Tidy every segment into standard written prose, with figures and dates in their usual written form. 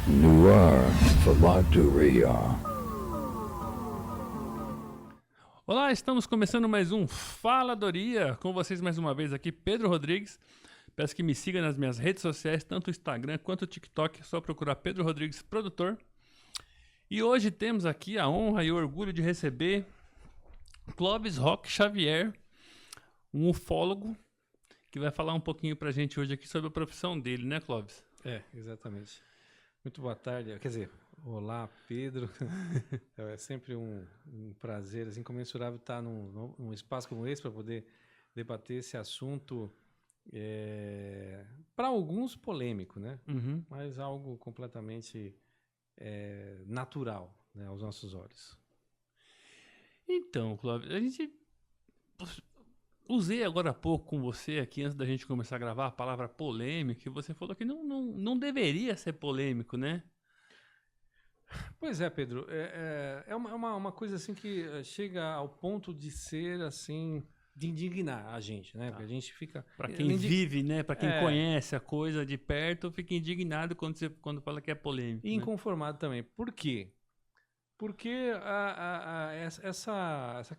Noir Philauteria. Olá, estamos começando mais um Faladoria. Com vocês mais uma vez aqui, Pedro Rodrigues. Peço que me siga nas minhas redes sociais, tanto o Instagram quanto o TikTok. É só procurar Pedro Rodrigues Produtor. E hoje temos aqui a honra e o orgulho de receber Clóvis Roque Xavier, um ufólogo, que vai falar um pouquinho pra gente hoje aqui sobre a profissão dele, né, Clóvis? Exatamente. Muito boa tarde. Quer dizer, olá, Pedro. É sempre um prazer, assim, comensurável estar num espaço como esse para poder debater esse assunto, para alguns polêmico, né? Uhum. Mas algo completamente natural, né, aos nossos olhos. Então, Clóvis, usei agora há pouco com você aqui, antes da gente começar a gravar, a palavra polêmica, e você falou que não deveria ser polêmico, né? Pois é, Pedro. É uma coisa assim que chega ao ponto de ser assim, de indignar a gente, né? Tá. Porque a gente fica. Pra quem vive, né? Pra quem É. conhece a coisa de perto, fica indignado quando fala que é polêmico. E né? inconformado também. Por quê? Porque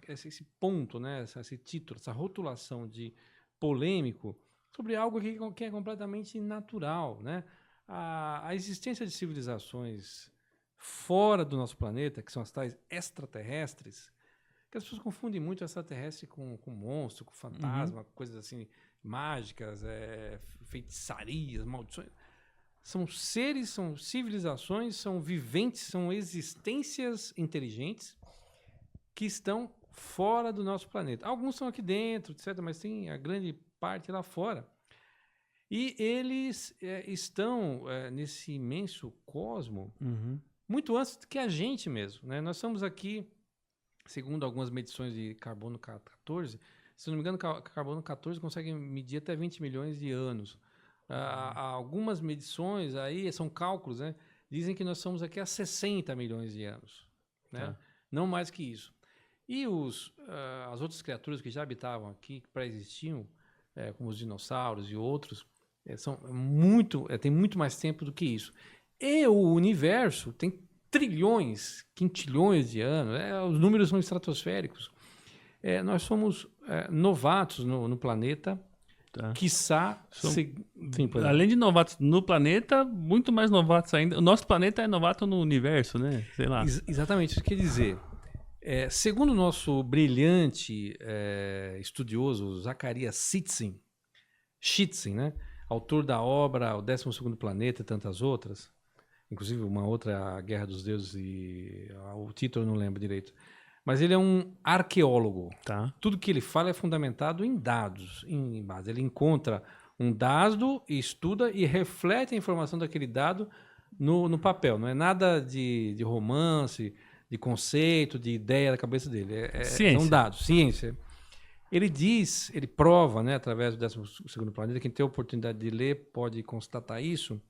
esse ponto, né? Esse título, essa rotulação de polêmico sobre algo que é completamente natural, né? A existência de civilizações fora do nosso planeta, que são as tais extraterrestres, que as pessoas confundem muito extraterrestre com monstro, com fantasma, coisas assim mágicas, feitiçarias, maldições. São seres, são civilizações, são viventes, são existências inteligentes que estão fora do nosso planeta. Alguns estão aqui dentro, etc., mas tem a grande parte lá fora. E eles estão nesse imenso cosmo muito antes que a gente mesmo, né? Nós estamos aqui, segundo algumas medições de carbono 14, se não me engano, carbono 14 consegue medir até 20 milhões de anos. Algumas medições aí, são cálculos, né? Dizem que nós estamos aqui há 60 milhões de anos, né? Tá. Não mais que isso. E as outras criaturas que já habitavam aqui, que pré-existiam, como os dinossauros e outros, tem muito mais tempo do que isso. E o universo tem trilhões, quintilhões de anos, os números são estratosféricos. Nós somos novatos no planeta, Tá. quiçá... Além de novatos no planeta, muito mais novatos ainda. O nosso planeta é novato no universo, né? Sei lá. Exatamente, isso quer dizer... segundo o nosso brilhante estudioso Zacarias Sitchin, né? Autor da obra O 12º Planeta e tantas outras, inclusive uma outra, A Guerra dos Deuses, e o título eu não lembro direito, mas ele é um arqueólogo. Tá. Tudo que ele fala é fundamentado em dados, em base. Ele encontra um dado, estuda e reflete a informação daquele dado no papel. Não é nada de romance, de conceito, de ideia da cabeça dele. São dados, ciência. Ele prova, né, através do 12º Planeta, quem tem a oportunidade de ler pode constatar isso,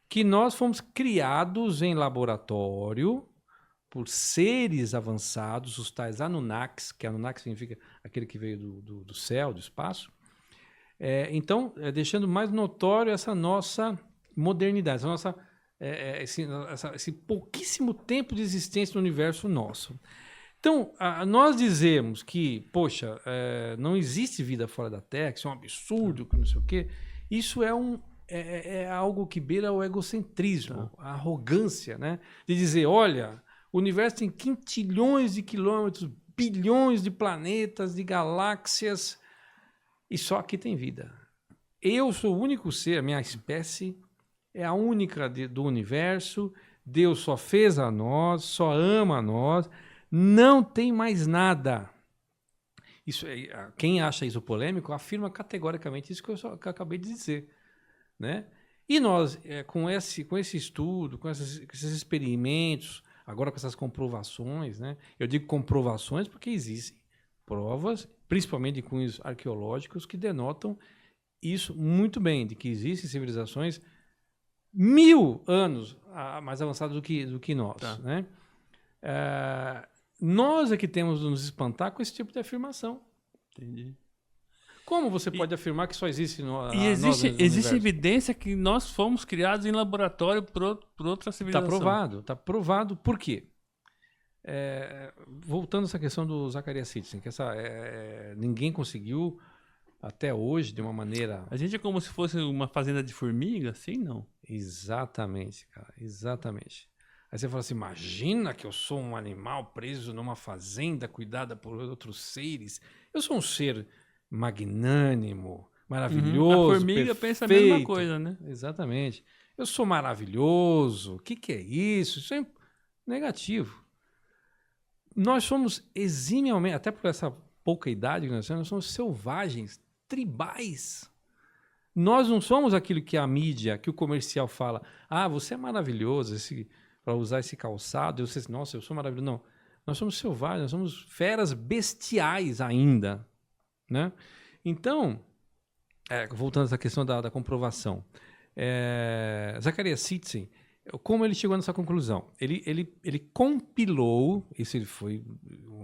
que nós fomos criados em laboratório por seres avançados, os tais Anunnakis, que Anunnaki significa aquele que veio do céu, do espaço. Então, deixando mais notório essa nossa modernidade, essa nossa... esse pouquíssimo tempo de existência no universo nosso. Então, nós dizemos que, poxa, não existe vida fora da Terra, que isso é um absurdo, que não sei o quê, isso é algo que beira o egocentrismo, a arrogância, né? De dizer, olha, o universo tem quintilhões de quilômetros, bilhões de planetas, de galáxias, e só aqui tem vida. Eu sou o único ser, a minha espécie é a única do universo, Deus só fez a nós, só ama a nós, não tem mais nada. Quem acha isso polêmico afirma categoricamente isso que eu acabei de dizer, né? E nós, com esse estudo, com esses experimentos, agora com essas comprovações, né? Eu digo comprovações porque existem provas, principalmente de cunhos arqueológicos, que denotam isso muito bem, de que existem civilizações 1000 anos mais avançadas do que nós, né? Nós é que temos de nos espantar com esse tipo de afirmação. Entendi. Como você pode afirmar que só existe no, E nós existe, no existe universo? evidência que nós fomos criados em laboratório por outra Está civilização. provado, está provado. Por quê? Voltando a essa questão do Zacarias Sitchin, que ninguém conseguiu até hoje de uma maneira A gente é como se fosse uma fazenda de formiga, assim, não? exatamente, cara, exatamente. Aí você fala assim, imagina que eu sou um animal preso numa fazenda cuidada por outros seres. Eu sou um ser magnânimo, maravilhoso, A formiga pensa a perfeito. mesma coisa, né? Exatamente. Eu sou maravilhoso. O que é isso? Isso é negativo. Nós somos eximiamente, até por essa pouca idade que nós temos, nós somos selvagens, tribais. Nós não somos aquilo que a mídia, que o comercial fala. Ah, você é maravilhoso para usar esse calçado. Nossa, eu sou maravilhoso. Não. Nós somos selvagens, nós somos feras bestiais ainda. Né? Então, voltando a essa questão da comprovação. Zacarias Sitchin, como ele chegou nessa conclusão? Ele compilou, isso ele foi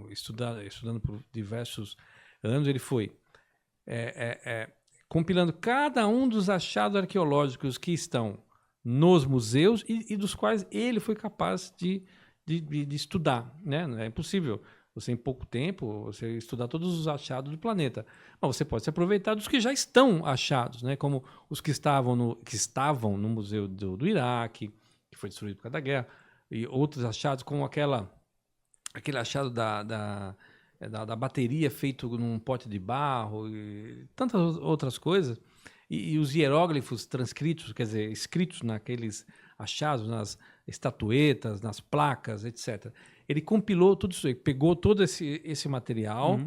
estudando por diversos anos, ele foi compilando cada um dos achados arqueológicos que estão nos museus e dos quais ele foi capaz de estudar. Né? Não é impossível você, em pouco tempo, você estudar todos os achados do planeta. Mas você pode se aproveitar dos que já estão achados, né? Como os que estavam no Museu do Iraque, que foi destruído por causa da guerra, e outros achados, como aquele achado da bateria feito num pote de barro, e tantas outras coisas, e os hieróglifos transcritos, quer dizer, escritos naqueles achados, nas estatuetas, nas placas, etc. Ele compilou tudo isso aí, pegou todo esse material.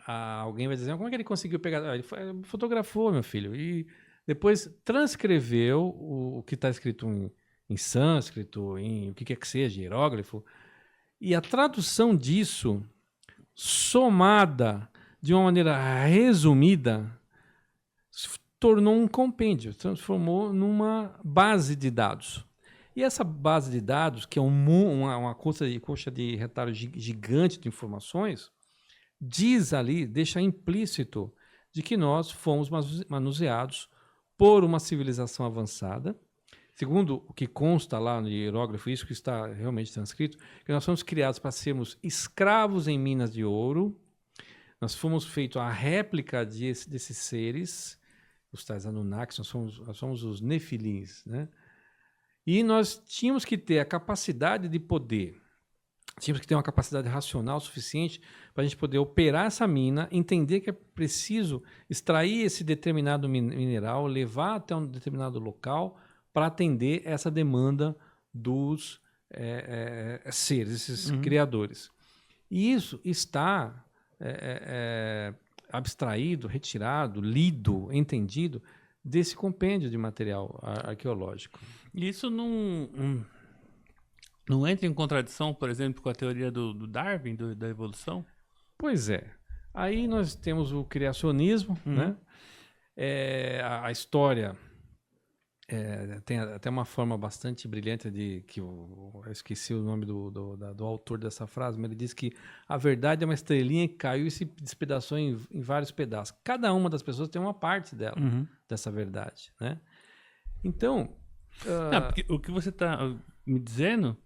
Alguém vai dizer, como é que ele conseguiu pegar? Ele fotografou, meu filho, e depois transcreveu o que está escrito em sânscrito, em o que quer que seja, hieróglifo. E a tradução disso, somada de uma maneira resumida, tornou um compêndio, transformou numa base de dados. E essa base de dados, que é uma coxa de retalho gigante de informações, diz ali, deixa implícito de que nós fomos manuseados por uma civilização avançada. Segundo o que consta lá no hierógrafo, isso que está realmente transcrito, que nós fomos criados para sermos escravos em minas de ouro. Nós fomos feitos a réplica desses seres, os tais Anunnakis, nós somos os Nefilins, né? E nós tínhamos que ter a capacidade de poder, tínhamos que ter uma capacidade racional suficiente para a gente poder operar essa mina, entender que é preciso extrair esse determinado mineral, levar até um determinado local para atender essa demanda dos seres, esses criadores. E isso está abstraído, retirado, lido, entendido desse compêndio de material arqueológico. Isso não entra em contradição, por exemplo, com a teoria do Darwin, da evolução? Pois é. Aí nós temos o criacionismo, né? A história tem até uma forma bastante brilhante que eu esqueci o nome do autor dessa frase, mas ele diz que a verdade é uma estrelinha que caiu e se despedaçou em vários pedaços. Cada uma das pessoas tem uma parte dela, dessa verdade, né? Então... porque o que você está me dizendo,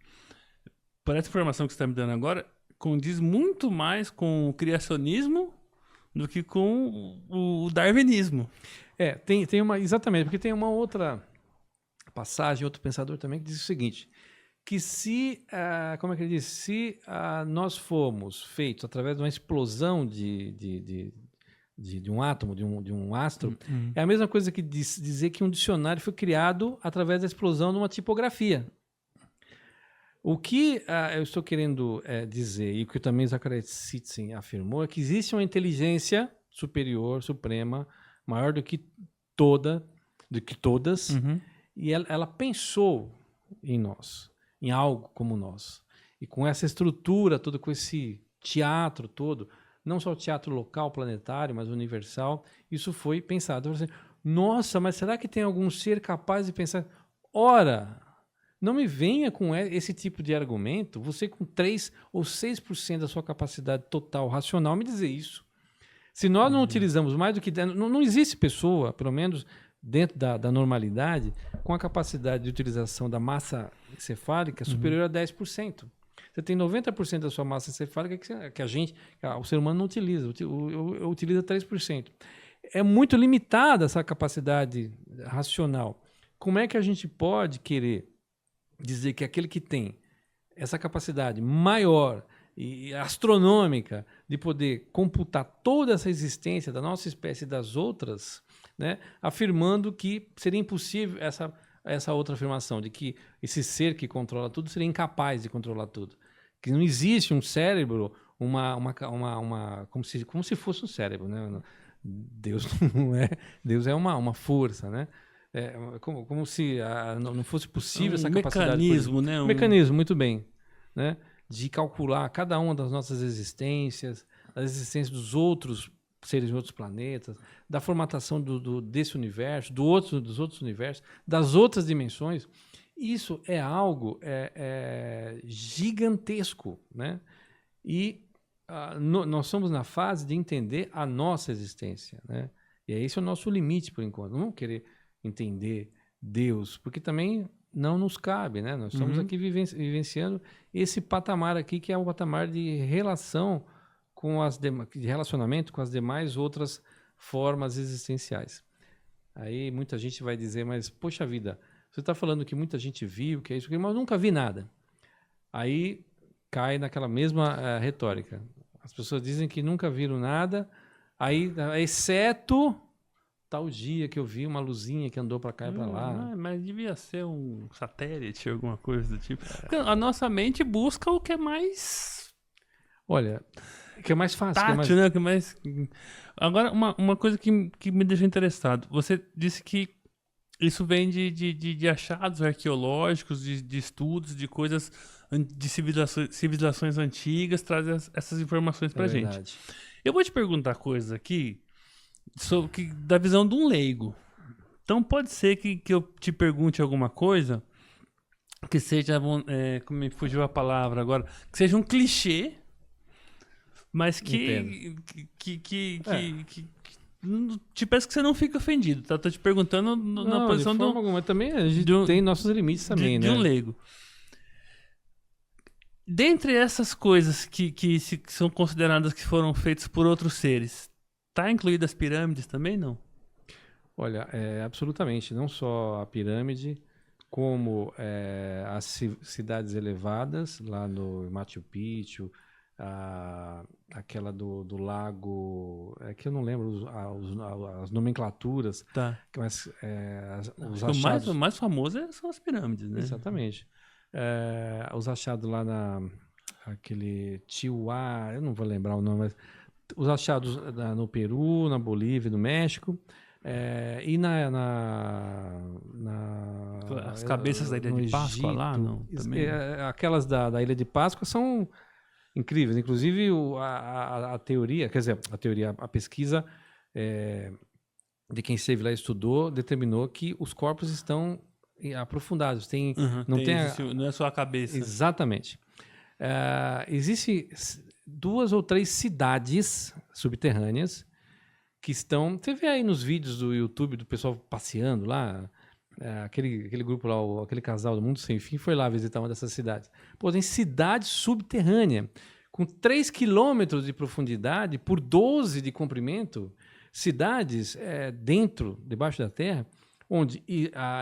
por essa informação que você está me dando agora, condiz muito mais com o criacionismo do que com o darwinismo. Tem uma... Exatamente, porque tem uma outra passagem, outro pensador também, que diz o seguinte, que como é que ele diz? Se nós fomos feitos através de uma explosão de um átomo, de um astro, é a mesma coisa que dizer que um dicionário foi criado através da explosão de uma tipografia. O que eu estou querendo dizer, e o que também Zacarias Sitchin afirmou, é que existe uma inteligência superior, suprema, maior do que todas, e ela pensou em nós, em algo como nós. E com essa estrutura toda, com esse teatro todo, não só o teatro local, planetário, mas universal, isso foi pensado. Eu falei assim, nossa, mas será que tem algum ser capaz de pensar? Ora, não me venha com esse tipo de argumento, você com 3 ou 6% da sua capacidade total racional me dizer isso. Se nós não utilizamos mais do que... Não existe pessoa, pelo menos dentro da normalidade, com a capacidade de utilização da massa encefálica superior a 10%. Você tem 90% da sua massa encefálica que o ser humano não utiliza, utiliza 3%. É muito limitada essa capacidade racional. Como é que a gente pode querer dizer que aquele que tem essa capacidade maior e astronômica de poder computar toda essa existência da nossa espécie e das outras, né, afirmando que seria impossível essa outra afirmação de que esse ser que controla tudo seria incapaz de controlar tudo, que não existe um cérebro, como se fosse um cérebro, né? Deus não é, Deus é uma força, né? Como se não fosse possível essa capacidade. Mecanismo, né? Um mecanismo, muito bem, né? De calcular cada uma das nossas existências, as existências dos outros seres em outros planetas, da formatação desse universo, dos outros universos, das outras dimensões. Isso é algo gigantesco, né? E nós somos na fase de entender a nossa existência, né? E esse é o nosso limite, por enquanto. Não vamos querer entender Deus, porque também não nos cabe, né? Nós estamos aqui vivenciando esse patamar aqui, que é o patamar de relação de relacionamento com as demais outras formas existenciais. Aí muita gente vai dizer, mas poxa vida, você está falando que muita gente viu, que é isso, mas eu nunca vi nada. Aí cai naquela mesma retórica. As pessoas dizem que nunca viram nada, aí, exceto tal dia que eu vi uma luzinha que andou para cá e para lá. Mas devia ser um satélite, alguma coisa do tipo. Porque a nossa mente busca o que é mais... Olha, que é mais fácil. Tátil, né? Que é mais... Agora, uma coisa que me deixa interessado. Você disse que isso vem de achados arqueológicos, de estudos, de coisas, de civilizações antigas, traz essas informações pra gente. Verdade. Eu vou te perguntar coisas aqui da visão de um leigo. Então pode ser que eu te pergunte alguma coisa que seja, como me fugiu a palavra agora, que seja um clichê, mas que te peço que você não fique ofendido, tá? Tô te perguntando na posição de forma alguma. Também a gente tem nossos limites também, né? De um leigo. Dentre essas coisas que são consideradas que foram feitas por outros seres, tá incluídas as pirâmides também, não? Olha, absolutamente. Não só a pirâmide, como as cidades elevadas, lá no Machu Picchu, aquela do lago, que eu não lembro as nomenclaturas, tá. Mas os achados... O mais famoso são as pirâmides, né? Exatamente. Os achados lá aquele Chihuahua, eu não vou lembrar o nome, mas os achados no Peru, na Bolívia, no México, e as cabeças da Ilha de Páscoa lá, não? Também. Aquelas da Ilha de Páscoa são incríveis. Inclusive a teoria, quer dizer, a pesquisa de quem esteve lá e estudou determinou que os corpos estão aprofundados. Não é só a cabeça. Exatamente. Existem 2 ou 3 cidades subterrâneas que estão... Você vê aí nos vídeos do YouTube do pessoal passeando lá, aquele grupo lá, aquele casal do Mundo Sem Fim foi lá visitar uma dessas cidades. Pô, tem cidade subterrânea com 3 quilômetros de profundidade por 12 de comprimento, cidades debaixo da terra, onde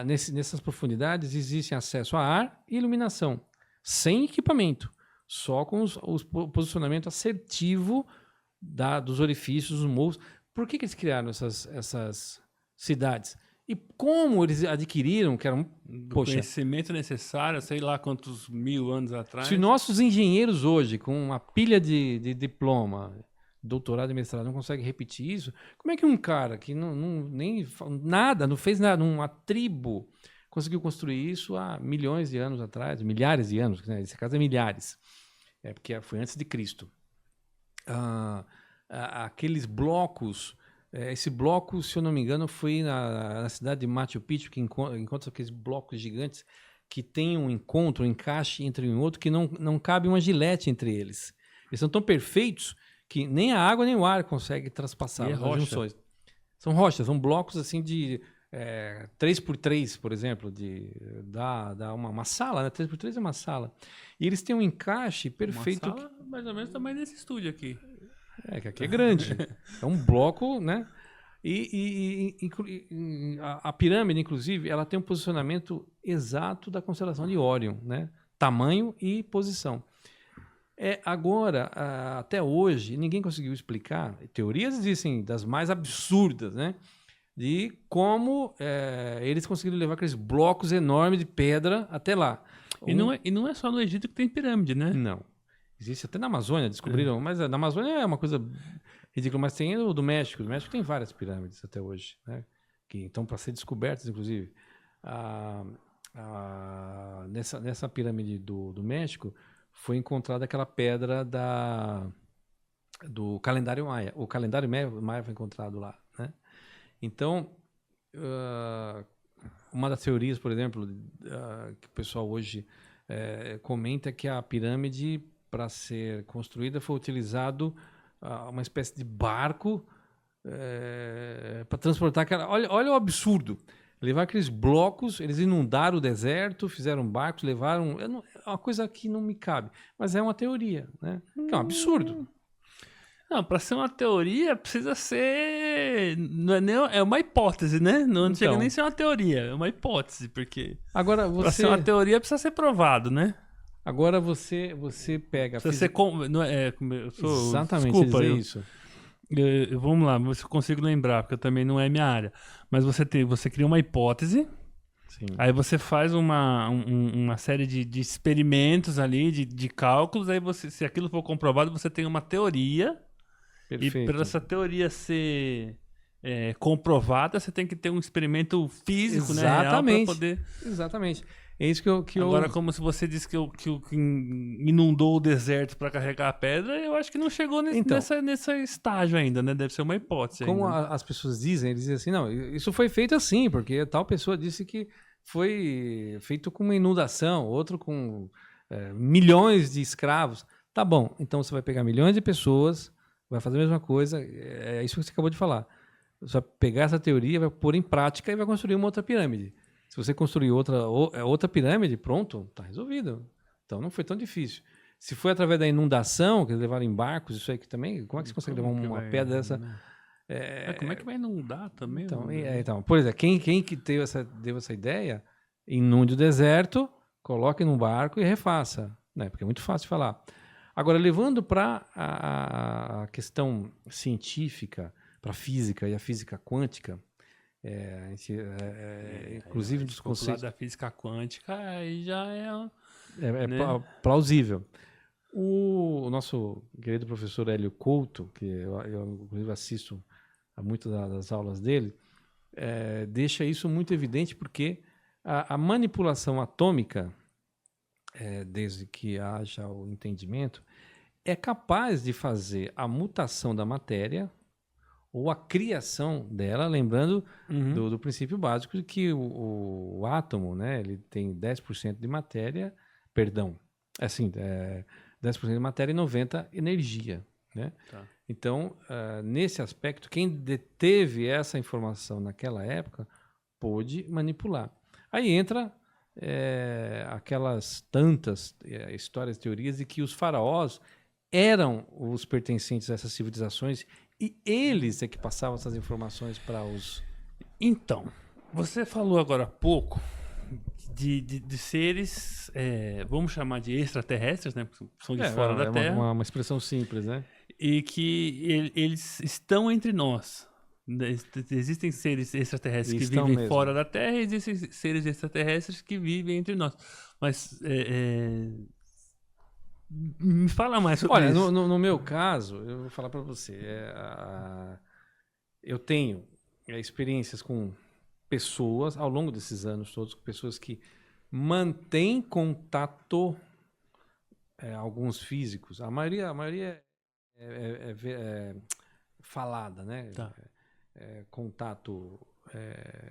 nessas profundidades existem acesso a ar e iluminação, sem equipamento, só com o posicionamento assertivo dos orifícios, dos morros. Por que eles criaram essas cidades? E como eles adquiriram, que eram... conhecimento necessário, sei lá quantos 1000 anos atrás. Se nossos engenheiros hoje, com uma pilha de diploma, doutorado e mestrado, não conseguem repetir isso, como é que um cara que não fez nada, uma tribo, conseguiu construir isso há milhões de anos atrás, milhares de anos, né? Nesse caso é milhares, porque foi antes de Cristo. Aqueles blocos, esse bloco, se eu não me engano, foi na cidade de Machu Picchu, que encontra aqueles blocos gigantes que tem um encaixe entre um e outro, que não cabe uma gilete entre eles. Eles são tão perfeitos que nem a água nem o ar consegue traspassar E é as rocha. junções. São rochas, são blocos assim de 3x3, por exemplo, dá uma sala, né? 3x3 é uma sala. E eles têm um encaixe perfeito. Uma sala mais ou menos também nesse estúdio aqui. Que aqui é grande. É um bloco, né? A pirâmide, inclusive, ela tem um posicionamento exato da constelação de Órion, né? Tamanho e posição. Agora, até hoje, ninguém conseguiu explicar. Teorias existem das mais absurdas, né? De como eles conseguiram levar aqueles blocos enormes de pedra até lá. E não é só no Egito que tem pirâmide, né? Não. Existe até na Amazônia, descobriram. Mas na Amazônia é uma coisa ridícula. Mas tem o do México. O México tem várias pirâmides até hoje, né? Que estão para ser descobertas, inclusive. Nessa pirâmide do México foi encontrada aquela pedra do calendário Maia. O calendário Maia foi encontrado lá, né? Então, uma das teorias, por exemplo, que o pessoal hoje comenta é que a pirâmide, para ser construída, foi utilizado uma espécie de barco para transportar aquela... Olha o absurdo. Levar aqueles blocos, eles inundaram o deserto, fizeram barcos, levaram... É uma coisa que não me cabe. Mas é uma teoria, né? Que é um absurdo. Não, para ser uma teoria, precisa ser... Não é, é uma hipótese, né? Não chega nem a ser uma teoria, é uma hipótese, porque... Agora Para ser uma teoria, precisa ser provado, né? Agora você pega... Precisa ser... Não é, Exatamente, desculpa, dizer isso. Vamos lá, ver se eu consigo lembrar, porque também não é minha área. Mas você cria uma hipótese, Sim. aí você faz uma série de experimentos ali, de cálculos, aí se aquilo for comprovado, você tem uma teoria. Perfeito. E para essa teoria ser comprovada, você tem que ter um experimento físico, né, real, para poder... Exatamente. É isso que Agora, como se você disse que inundou o deserto para carregar a pedra, eu acho que não chegou nesse estágio ainda, né? Deve ser uma hipótese. Como ainda. as pessoas dizem, eles dizem assim, não, isso foi feito assim, porque tal pessoa disse que foi feito com uma inundação, outro com milhões de escravos. Tá bom, então você vai pegar milhões de pessoas, vai fazer a mesma coisa, é isso que você acabou de falar. Você vai pegar essa teoria, vai pôr em prática e vai construir uma outra pirâmide. Se você construir outra pirâmide, pronto, está resolvido. Então não foi tão difícil. Se foi através da inundação, que eles levaram em barcos, isso aí que também, como é que você consegue levar uma pedra dessa? Como é que vai inundar também? Então, por exemplo, quem que deu essa ideia, inunde o deserto, coloque num barco e refaça, né? Porque é muito fácil de falar. Agora, levando para a questão científica, para a física e a física quântica, inclusive dos conceitos da física quântica, aí já né? Plausível. O nosso querido professor Hélio Couto, que eu inclusive assisto a muitas das aulas dele, deixa isso muito evidente porque a manipulação atômica, desde que haja o entendimento, é capaz de fazer a mutação da matéria ou a criação dela, lembrando do princípio básico de que o átomo, né, ele tem 10% de matéria, perdão, 10% de matéria e 90% energia, né? Tá. Então, nesse aspecto, quem deteve essa informação naquela época pôde manipular. Aí entra aquelas tantas histórias, teorias de que os faraós eram os pertencentes a essas civilizações e eles é que passavam essas informações para os... Então, você falou agora há pouco de seres, vamos chamar de extraterrestres, né? Porque são de fora da Terra. Uma expressão simples, né? E que eles estão entre nós. Existem seres extraterrestres que vivem mesmo fora da Terra e existem seres extraterrestres que vivem entre nós. Mas me fala mais sobre isso. Olha, no meu caso, eu vou falar para você. Eu tenho experiências com pessoas, ao longo desses anos todos, com pessoas que mantêm contato, alguns físicos. A maioria é falada, né? Tá. Contato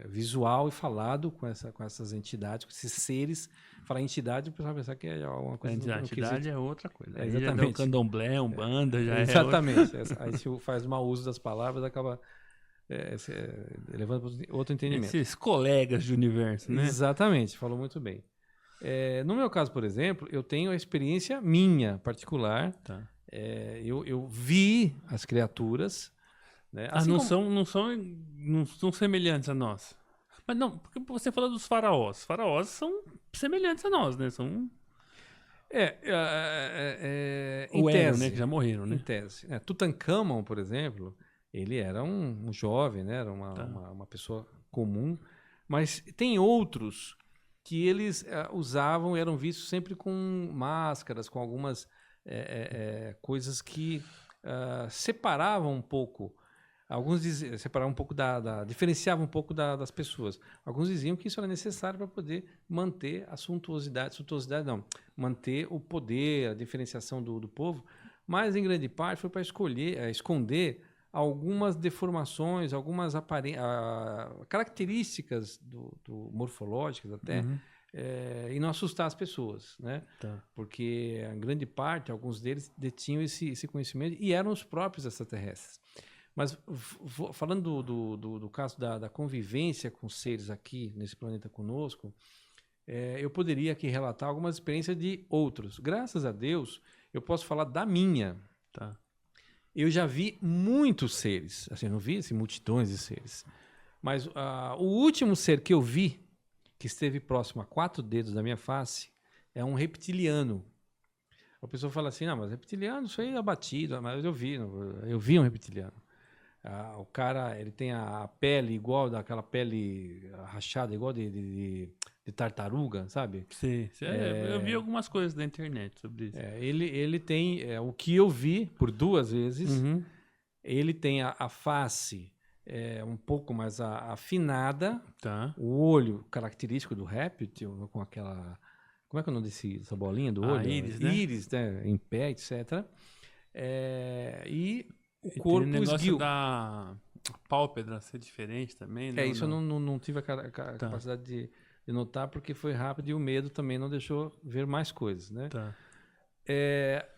visual e falado com essas entidades, com esses seres. Falar entidade, o pessoal vai pensar que é alguma A coisa entidade é outra coisa. É, Aí já é o exatamente. candomblé, umbanda, já é Exatamente. Aí se faz mau uso das palavras, acaba levando para outro entendimento. esses colegas de universo, né? Exatamente, falou muito bem. No meu caso, por exemplo, eu tenho a experiência minha particular. Tá. Eu vi as criaturas, né? Ah, Assim não como- são semelhantes a nós. Mas não, porque você falou dos faraós. Os faraós são semelhantes a nós, né? São em o Hélio, tese, né? Que já morreram, em né? tese. Tutancâmon, por exemplo, ele era um jovem, né? Era Tá. uma pessoa comum, mas tem outros que eles usavam, eram vistos sempre com máscaras, com algumas coisas que separavam um pouco. Alguns diziam, separavam um pouco diferenciavam um pouco das pessoas. Alguns diziam que isso era necessário para poder manter a suntuosidade não, manter o poder, a diferenciação do povo, mas em grande parte foi para esconder algumas deformações, algumas características morfológicas até, Uhum. e não assustar as pessoas, né? Tá. Porque a grande parte, alguns deles detinham esse conhecimento e eram os próprios extraterrestres. Mas falando do caso da convivência com seres aqui nesse planeta conosco, eu poderia aqui relatar algumas experiências de outros. Graças a Deus, eu posso falar da minha. Tá. Eu já vi muitos seres, assim, eu não vi assim, multidões de seres. Mas o último ser que eu vi, que esteve próximo a 4 dedos da minha face, é um reptiliano. A pessoa fala assim, não, mas reptiliano, isso aí é abatido. Mas eu vi um reptiliano. O cara, ele tem a pele igual daquela pele rachada, igual de tartaruga, sabe? Sim. Eu vi algumas coisas da internet sobre isso. Ele tem, o que eu vi por 2 vezes, Uhum. ele tem a face um pouco mais afinada, Tá. o olho característico do réptil, com aquela... Como é que é o nome dessa bolinha do olho? Íris, né? Íris, né? Em pé, etc. E o E tem corpo o negócio esguio. da pálpebra ser diferente também, né? Isso eu não tive a capacidade de notar, porque foi rápido e o medo também não deixou ver mais coisas, né? Tá.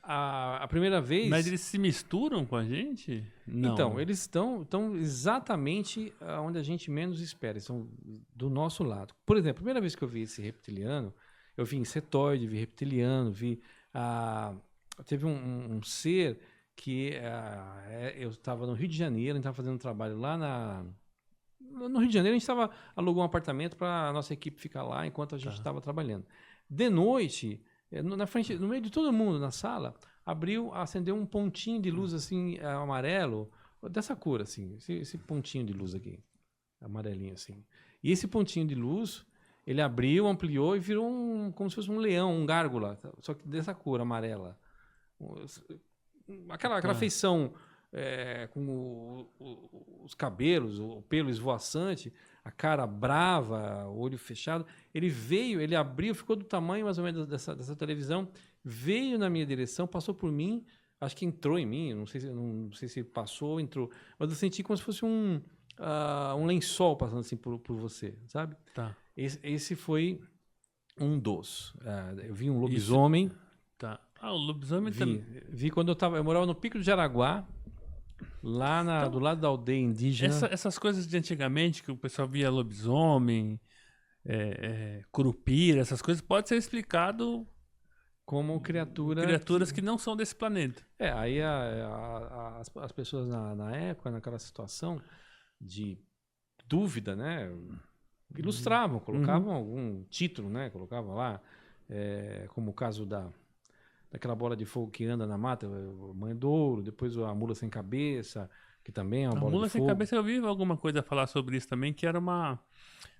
A primeira vez... Mas eles se misturam com a gente? Não. Então, eles estão exatamente onde a gente menos espera. Eles estão do nosso lado. Por exemplo, a primeira vez que eu vi esse reptiliano, eu vi insetoide, vi reptiliano, teve um ser que eu estava no Rio de Janeiro, a gente estava fazendo um trabalho lá no Rio de Janeiro, a gente alugou um apartamento para a nossa equipe ficar lá enquanto a gente estava trabalhando. De noite, na frente, no meio de todo mundo, na sala, acendeu um pontinho de luz assim, amarelo, dessa cor, assim, esse pontinho de luz aqui, amarelinho assim. E esse pontinho de luz, ele abriu, ampliou e virou como se fosse um leão, um gárgula, só que dessa cor, amarela. Aquela feição com os cabelos, o pelo esvoaçante, a cara brava, o olho fechado. Ele abriu, ficou do tamanho mais ou menos dessa televisão, veio na minha direção, passou por mim, acho que entrou em mim, não sei se passou ou entrou, mas eu senti como se fosse um lençol passando assim por você, sabe? Tá. Esse foi um dos. Eu vi um lobisomem. Tá. O lobisomem também. Vi quando eu morava no Pico do Jaraguá, lá do lado da aldeia indígena. Essas coisas de antigamente, que o pessoal via lobisomem, curupira, essas coisas, pode ser explicado como criaturas que não são desse planeta. Aí as pessoas na época, naquela situação de dúvida, né, ilustravam, colocavam algum título, né, colocavam lá, como o caso daquela bola de fogo que anda na mata, o mandouro, depois a mula sem cabeça, que também é uma bola de fogo. A mula sem cabeça, eu vi alguma coisa a falar sobre isso também, que era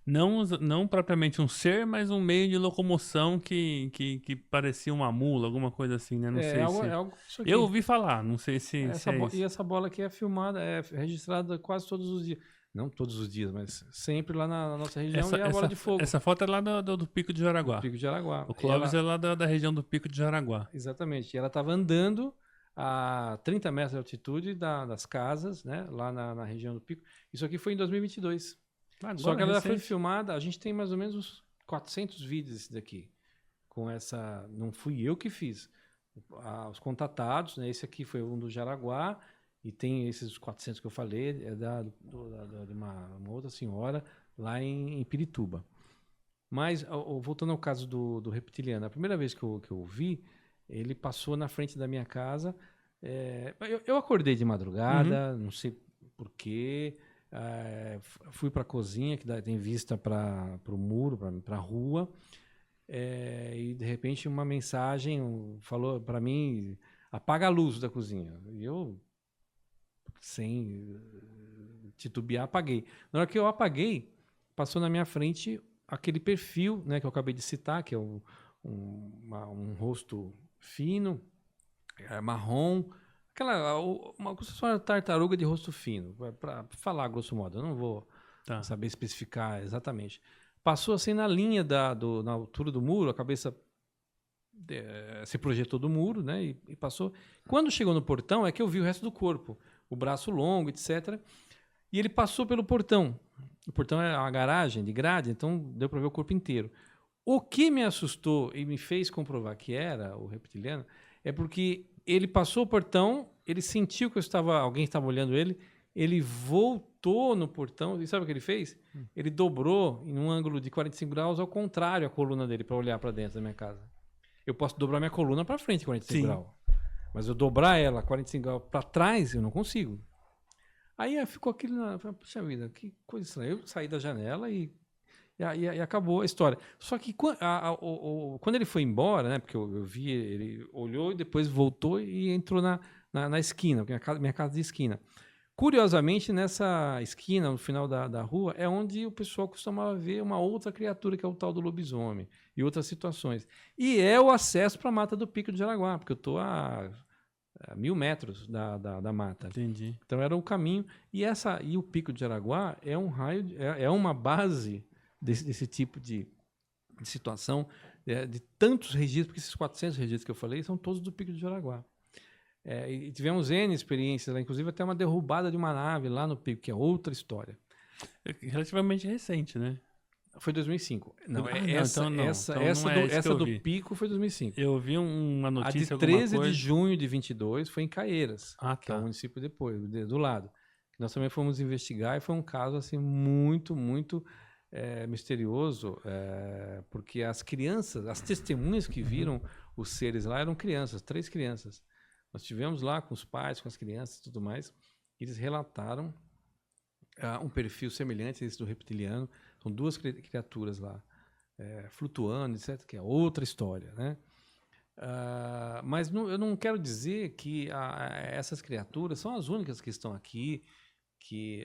não propriamente um ser, mas um meio de locomoção que parecia uma mula, alguma coisa assim, né? Não sei se... algo isso aqui. Eu ouvi falar, não sei se é isso. E essa bola aqui é filmada, registrada quase todos os dias. Não todos os dias, mas sempre lá na nossa região, e a bola de fogo. Essa foto é lá do Pico de Jaraguá. Pico de Jaraguá. O Clóvis é lá da região do Pico de Jaraguá. Exatamente. E ela estava andando a 30 metros de altitude das casas, né, lá na região do Pico. Isso aqui foi em 2022. Agora, Só que ela foi recente. filmada, a gente tem mais ou menos uns 400 vídeos desse daqui. Com essa, não fui eu que fiz. Os contatados, né? Esse aqui foi um do Jaraguá, e tem esses 400 que eu falei, é de uma outra senhora lá em Pirituba. Mas, voltando ao caso do reptiliano, a primeira vez que eu vi, ele passou na frente da minha casa. Eu acordei de madrugada, não sei porquê. Fui para a cozinha, que tem vista para o muro, para a rua. E de repente uma mensagem falou para mim: apaga a luz da cozinha. E eu, sem titubear, apaguei. Na hora que eu apaguei, passou na minha frente aquele perfil, né, que eu acabei de citar, que é um rosto fino, marrom, uma tartaruga de rosto fino, para falar grosso modo. Eu não vou saber especificar exatamente. Passou assim na linha na altura do muro, a cabeça se projetou do muro, né, e passou. Quando chegou no portão, é que eu vi o resto do corpo, o braço longo, etc. E ele passou pelo portão. O portão é uma garagem de grade, então deu para ver o corpo inteiro. O que me assustou e me fez comprovar que era o reptiliano é porque ele passou o portão, ele sentiu que alguém estava olhando ele voltou no portão, e sabe o que ele fez? Ele dobrou em um ângulo de 45 graus ao contrário a coluna dele para olhar para dentro da minha casa. Eu posso dobrar minha coluna para frente 45 graus, mas eu dobrar ela 45 graus para trás, eu não consigo. Aí ficou aquilo puxa vida, que coisa estranha. Eu saí da janela e acabou a história. Só que quando ele foi embora, né, porque eu vi, ele olhou e depois voltou e entrou na esquina, minha casa de esquina. Curiosamente, nessa esquina, no final da rua, é onde o pessoal costumava ver uma outra criatura, que é o tal do lobisomem, e outras situações. E é o acesso para a Mata do Pico do Jaraguá, porque eu estou a 1.000 metros da mata. Entendi. Então era o caminho. E o Pico de Jaraguá é um raio, é uma base desse tipo de situação, de tantos registros, porque esses 400 registros que eu falei são todos do Pico de Jaraguá. E tivemos N experiências lá, inclusive até uma derrubada de uma nave lá no Pico, que é outra história. Relativamente recente, né? Foi 2005. Não, então não. Essa do Pico foi 2005. Eu vi uma notícia, a de 13 de junho de 22 foi em Caieiras, que é o município depois, do lado. Nós também fomos investigar e foi um caso assim muito, muito misterioso, porque as crianças, as testemunhas que viram os seres lá eram crianças, 3 crianças. Nós estivemos lá com os pais, com as crianças e tudo mais. Eles relataram um perfil semelhante a esse do reptiliano. São 2 criaturas lá, flutuando, etc., que é outra história, né? Mas eu não quero dizer que essas criaturas são as únicas que estão aqui, que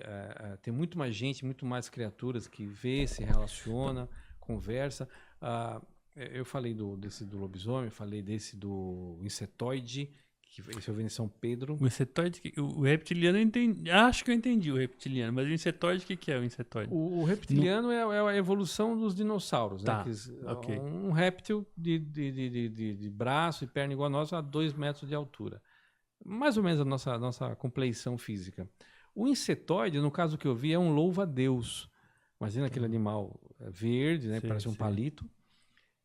tem muito mais gente, muito mais criaturas que vê, se relaciona, conversa. Eu falei desse do lobisomem, falei desse do insetoide, que esse eu vi em São Pedro. O insetoide, o reptiliano, eu entendi, acho que eu entendi o reptiliano, mas o insetoide, o que é o insetoide? O reptiliano é a evolução dos dinossauros, né? Okay. Um réptil de braço e perna igual a nós, a 2 metros de altura. Mais ou menos a nossa compleição física. O insetoide, no caso que eu vi, é um louva-a-Deus. Imagina aquele animal verde, né? Parece um palito.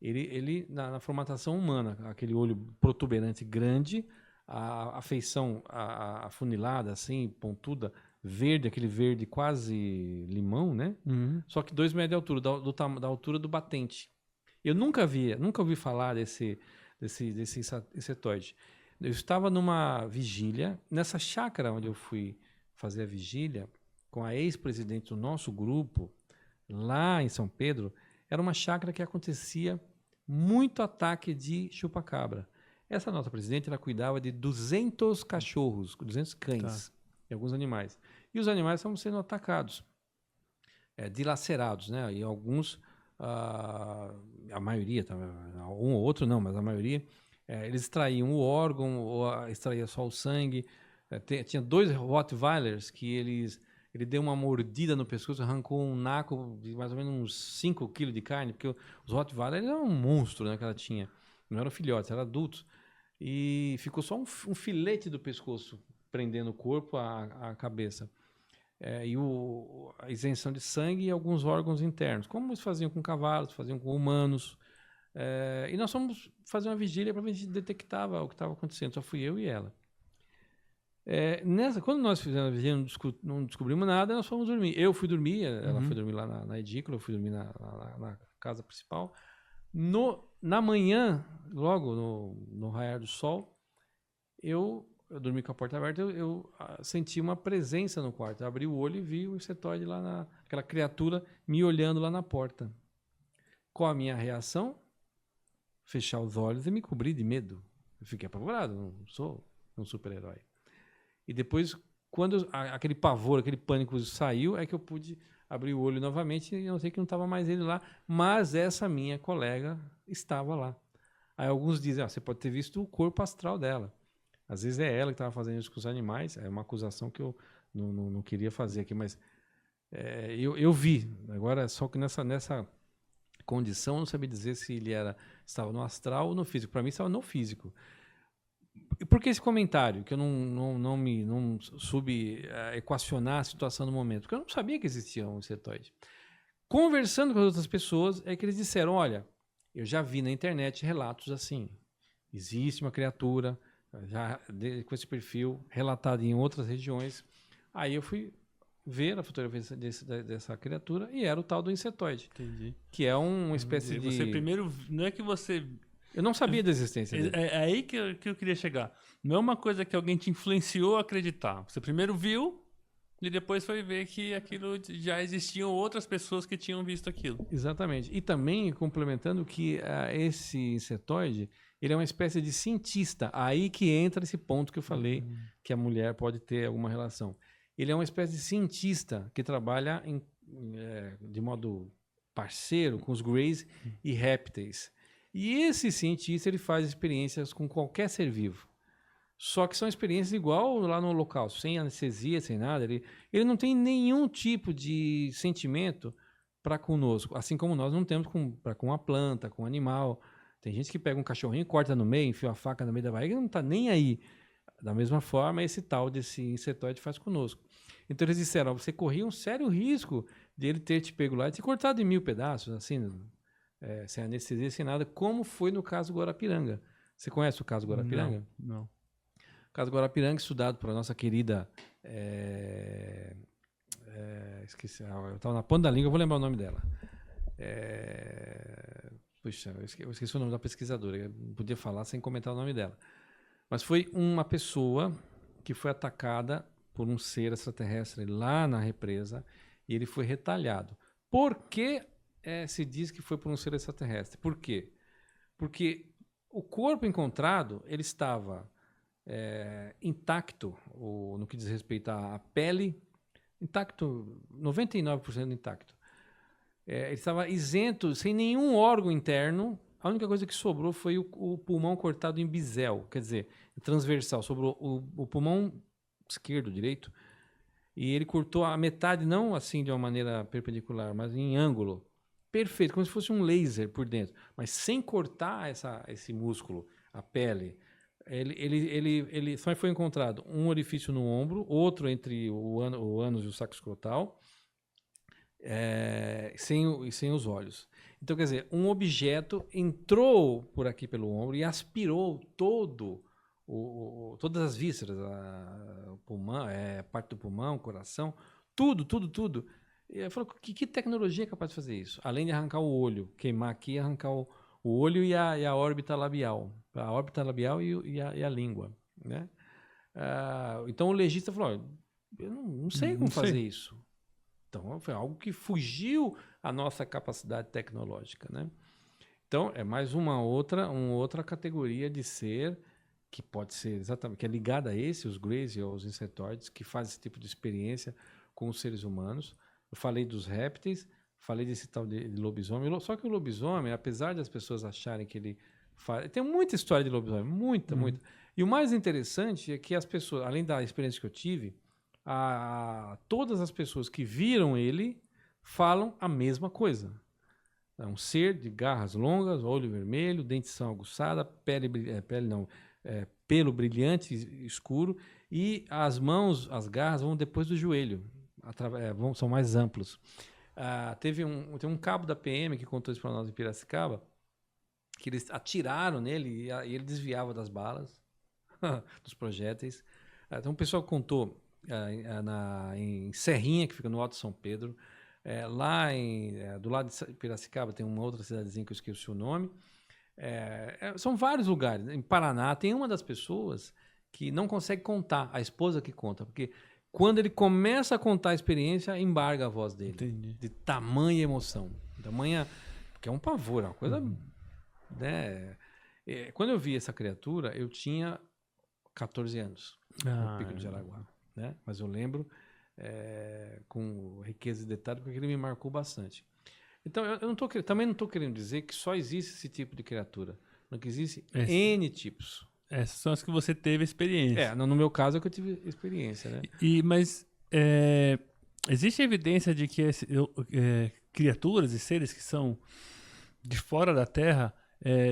Ele na formatação humana, aquele olho protuberante grande, a feição afunilada, assim, pontuda, verde, aquele verde quase limão, né? Só que 2 metros de altura, da altura do batente. Eu nunca ouvi falar desse insetoide. Eu estava numa vigília, nessa chácara onde eu fui fazer a vigília, com a ex-presidente do nosso grupo, lá em São Pedro. Era uma chácara que acontecia muito ataque de chupa-cabra. Essa nossa presidente, ela cuidava de 200 cachorros, 200 cães e alguns animais. E os animais estavam sendo atacados, dilacerados, né? E alguns, a maioria, um ou outro não, mas a maioria, eles extraíam o órgão ou extraía só o sangue. Tinha 2 Rottweilers que ele deu uma mordida no pescoço, arrancou um naco de mais ou menos uns 5 quilos de carne, porque os Rottweilers eram um monstro, né, que ela tinha. Não eram filhotes, eram adultos. E ficou só um filete do pescoço prendendo o corpo à cabeça. a isenção de sangue e alguns órgãos internos, como eles faziam com cavalos, faziam com humanos. E nós fomos fazer uma vigília para ver se a gente detectava o que estava acontecendo. Só fui eu e ela. Quando nós fizemos a vigília, não descobrimos nada, nós fomos dormir. Eu fui dormir, ela foi dormir lá na edícula, eu fui dormir na casa principal. Na manhã, logo no raiar do sol, eu dormi com a porta aberta, eu senti uma presença no quarto. Eu abri o olho e vi o insetoide lá, aquela criatura me olhando lá na porta. Qual a minha reação? Fechar os olhos e me cobrir de medo. Eu fiquei apavorado, não sou um super-herói. E depois, quando aquele pavor, aquele pânico saiu, é que eu pude abrir o olho novamente e eu sei que não estava mais ele lá, mas essa minha colega estava lá. Aí alguns dizem, você pode ter visto o corpo astral dela. Às vezes é ela que estava fazendo isso com os animais, é uma acusação que eu não queria fazer aqui, mas eu vi. Agora, só que nessa condição, eu não sabia dizer se ele estava no astral ou no físico. Para mim, estava no físico. E por que esse comentário? Que eu não soube equacionar a situação no momento? Porque eu não sabia que existia um insetoide. Conversando com as outras pessoas, é que eles disseram, olha, eu já vi na internet relatos assim. Existe uma criatura com esse perfil relatado em outras regiões. Aí eu fui ver a fotografia dessa criatura e era o tal do insetoide. Entendi. Que é uma espécie de... Você primeiro... Não é que você... Eu não sabia da existência dele. É aí que eu queria chegar. Não é uma coisa que alguém te influenciou a acreditar. Você primeiro viu e depois foi ver que aquilo já existiam outras pessoas que tinham visto aquilo. Exatamente. E também complementando que esse insetoide, ele é uma espécie de cientista. Aí que entra esse ponto que eu falei, que a mulher pode ter alguma relação. Ele é uma espécie de cientista que trabalha de modo parceiro com os Greys e répteis. E esse cientista, ele faz experiências com qualquer ser vivo. Só que são experiências igual lá no local, sem anestesia, sem nada. Ele não tem nenhum tipo de sentimento para conosco, assim como nós não temos para com a planta, com o animal. Tem gente que pega um cachorrinho, corta no meio, enfia a faca no meio da barriga e não está nem aí. Da mesma forma, esse tal desse insetoide faz conosco. Então eles disseram, você corria um sério risco de ele ter te pego lá e te cortado em 1000 pedaços, assim, sem anestesia, sem nada, como foi no caso Guarapiranga. Você conhece o caso Guarapiranga? Não. O caso Guarapiranga, estudado por nossa querida... esqueci, eu estava na ponta da língua, eu vou lembrar o nome dela. Puxa, eu esqueci o nome da pesquisadora, eu não podia falar sem comentar o nome dela. Mas foi uma pessoa que foi atacada por um ser extraterrestre lá na represa e ele foi retalhado. Por que se diz que foi por um ser extraterrestre? Por quê? Porque o corpo encontrado, ele estava intacto, no que diz respeito à pele, intacto, 99% intacto. Ele estava isento, sem nenhum órgão interno. A única coisa que sobrou foi o pulmão cortado em bisel, quer dizer, transversal. Sobrou o pulmão esquerdo, direito, e ele cortou a metade, não assim de uma maneira perpendicular, mas em ângulo. Perfeito, como se fosse um laser por dentro, mas sem cortar esse músculo, a pele. Ele só foi encontrado um orifício no ombro, outro entre o ânus e o saco escrotal, sem os olhos. Então, quer dizer, um objeto entrou por aqui pelo ombro e aspirou todas as vísceras, o pulmão, parte do pulmão, coração, tudo. E eu falo, que tecnologia é capaz de fazer isso? Além de arrancar o olho, queimar aqui, arrancar o olho e a órbita labial. A órbita labial e a língua, né? Então o legista falou, eu não sei como fazer isso. Então foi algo que fugiu à nossa capacidade tecnológica, né? Então é mais uma outra categoria de ser que pode ser exatamente, que é ligada a os Greys e aos insetoides, que faz esse tipo de experiência com os seres humanos. Eu falei dos répteis, falei desse tal de lobisomem, só que o lobisomem, apesar das pessoas acharem que ele faz... Tem muita história de lobisomem, muita. E o mais interessante é que as pessoas, além da experiência que eu tive, todas as pessoas que viram ele falam a mesma coisa. É um ser de garras longas, olho vermelho, dentição aguçada, pelo brilhante escuro, e as mãos, as garras vão depois do joelho. são mais amplos. Tem um cabo da PM que contou isso para nós em Piracicaba, que eles atiraram nele e ele desviava das balas, dos projéteis. Então o pessoal contou em Serrinha, que fica no Alto de São Pedro, do lado de Piracicaba tem uma outra cidadezinha que eu esqueci o nome. São vários lugares. Em Paraná tem uma das pessoas que não consegue contar, a esposa que conta, porque quando ele começa a contar a experiência, embarga a voz dele. Entendi. De tamanha emoção. Porque é um pavor, é uma coisa... Né? Quando eu vi essa criatura, eu tinha 14 anos, no Pico de Jaraguá. Né? Mas eu lembro com riqueza de detalhe, porque ele me marcou bastante. Então, também não estou querendo dizer que só existe esse tipo de criatura. Não que existe N tipos. Essas são as que você teve experiência. No meu caso é que eu tive experiência, né? Mas existe evidência de que criaturas e seres que são de fora da Terra,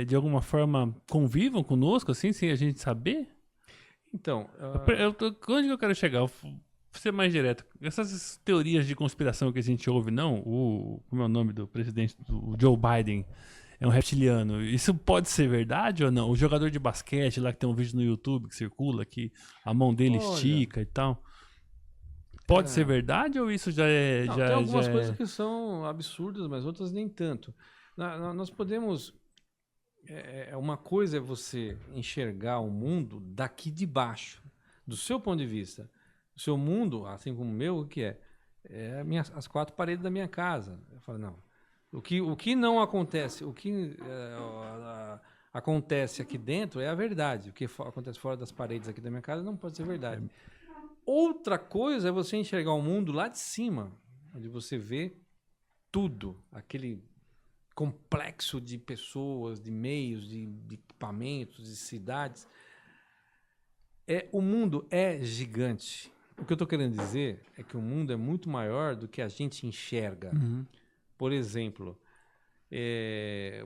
de alguma forma, convivam conosco, assim, sem a gente saber? Então... onde eu quero chegar? Vou ser mais direto. Essas teorias de conspiração que a gente ouve, como é o nome do presidente, o Joe Biden, é um reptiliano. Isso pode ser verdade ou não? O jogador de basquete lá que tem um vídeo no YouTube que circula, que a mão dele estica e tal. Pode ser verdade ou isso já é... Não, tem algumas coisas que são absurdas, mas outras nem tanto. Nós podemos... uma coisa é você enxergar o mundo daqui de baixo, do seu ponto de vista. O seu mundo, assim como o meu, o que é? As 4 paredes da minha casa. Eu falo, não. O que não acontece, o que acontece aqui dentro é a verdade. O que acontece fora das paredes aqui da minha casa não pode ser verdade. Outra coisa é você enxergar o mundo lá de cima, onde você vê tudo, aquele complexo de pessoas, de meios, de equipamentos, de cidades. O mundo é gigante. O que eu estou querendo dizer é que o mundo é muito maior do que a gente enxerga. Uhum. Por exemplo,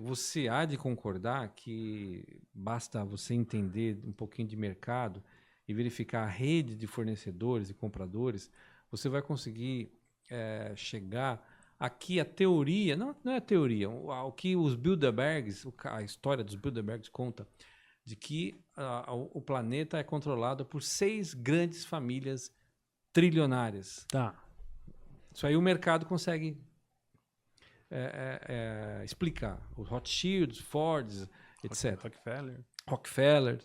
você há de concordar que basta você entender um pouquinho de mercado e verificar a rede de fornecedores e compradores, você vai conseguir chegar aqui a teoria, não é a teoria, o que os Bilderbergs, a história dos Bilderbergs conta, de que o planeta é controlado por 6 grandes famílias trilionárias. Tá. Isso aí o mercado consegue explicar. Os Rothschilds, Fords, etc. Rockefeller.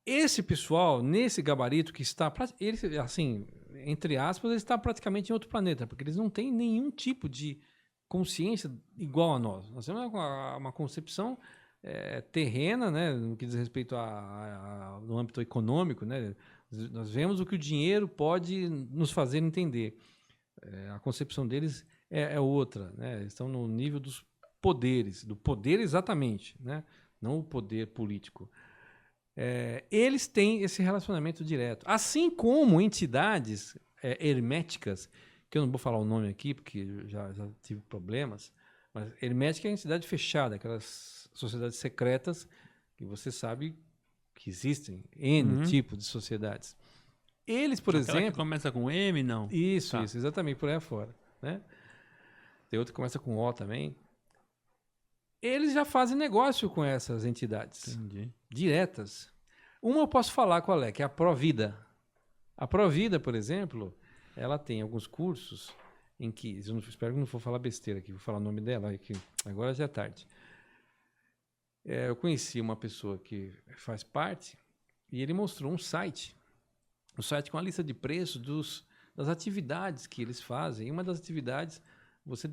Esse pessoal, nesse gabarito que está... Ele, assim, entre aspas, ele está praticamente em outro planeta, porque eles não têm nenhum tipo de consciência igual a nós. Nós temos uma concepção terrena, né, no que diz respeito no âmbito econômico, né? Nós vemos o que o dinheiro pode nos fazer entender. A concepção deles é outra, né? Eles estão no nível dos poderes, do poder exatamente, né? Não o poder político. Eles têm esse relacionamento direto. Assim como entidades herméticas, que eu não vou falar o nome aqui, porque já tive problemas, mas hermética é entidade fechada, aquelas sociedades secretas que você sabe que existem, N tipos de sociedades. Eles, por Aquela exemplo... que começa com M, não? Isso, exatamente, por aí afora. Né? Tem outra que começa com O também. Eles já fazem negócio com essas entidades. Entendi. Diretas. Uma eu posso falar qual é, que é a Provida. A Provida, por exemplo, ela tem alguns cursos em que... espero que não for falar besteira aqui, vou falar o nome dela, que agora já é tarde. Eu conheci uma pessoa que faz parte e ele mostrou um site com a lista de preços das atividades que eles fazem. E uma das atividades, você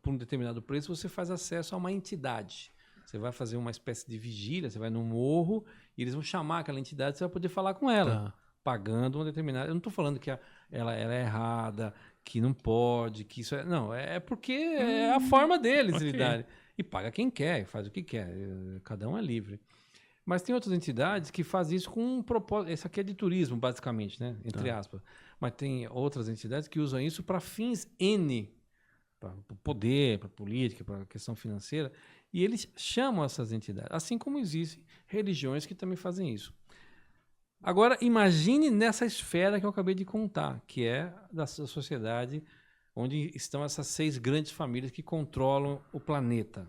por um determinado preço, você faz acesso a uma entidade. Você vai fazer uma espécie de vigília, você vai no morro e eles vão chamar aquela entidade, você vai poder falar com ela, pagando uma determinada... Eu não estou falando que ela é errada, que não pode, que isso é... Não, é porque é a forma deles lidarem. E paga quem quer, faz o que quer. Cada um é livre. Mas tem outras entidades que fazem isso com um propósito. Esse aqui é de turismo, basicamente, né? Entre aspas. Mas tem outras entidades que usam isso para fins N. Para poder, para política, para questão financeira. E eles chamam essas entidades. Assim como existem religiões que também fazem isso. Agora, imagine nessa esfera que eu acabei de contar, que é da sociedade onde estão essas 6 grandes famílias que controlam o planeta.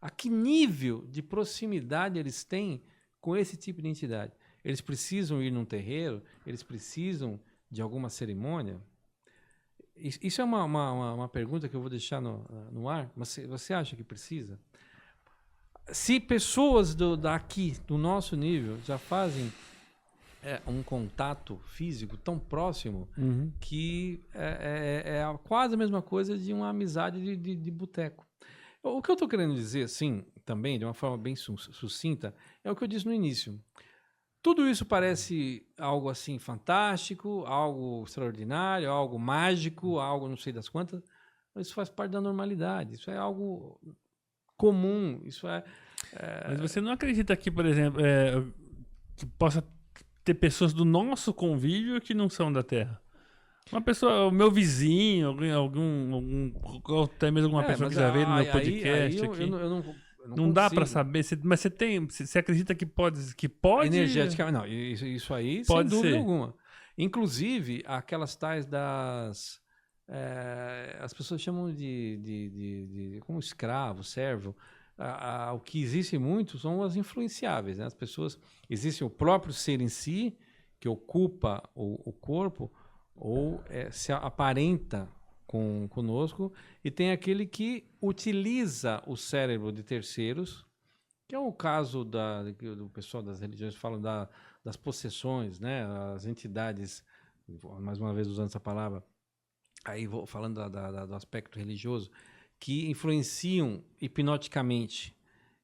A que nível de proximidade eles têm com esse tipo de entidade? Eles precisam ir num terreiro? Eles precisam de alguma cerimônia? Isso é uma pergunta que eu vou deixar no ar. Você acha que precisa? Se pessoas daqui, do nosso nível, já fazem um contato físico tão próximo que é quase a mesma coisa de uma amizade de boteco. O que eu estou querendo dizer, assim, também, de uma forma bem sucinta, é o que eu disse no início. Tudo isso parece algo assim fantástico, algo extraordinário, algo mágico, algo não sei das quantas, mas isso faz parte da normalidade, isso é algo comum, isso Mas você não acredita que, por exemplo, que possa ter pessoas do nosso convívio que não são da Terra? Uma pessoa, o meu vizinho, ou até mesmo alguma pessoa que já veio no meu podcast aqui. Eu não dá consigo. para saber, mas você acredita que pode? Energeticamente, não, isso aí Pode sem dúvida ser. alguma. Inclusive, aquelas tais as pessoas chamam de como escravo, servo. O que existe muito são as influenciáveis, né? As pessoas, existe o próprio ser em si, que ocupa o corpo, ou se aparenta conosco, e tem aquele que utiliza o cérebro de terceiros, que é o caso do pessoal das religiões falam das possessões, né? As entidades, mais uma vez usando essa palavra, aí vou falando do aspecto religioso, que influenciam hipnoticamente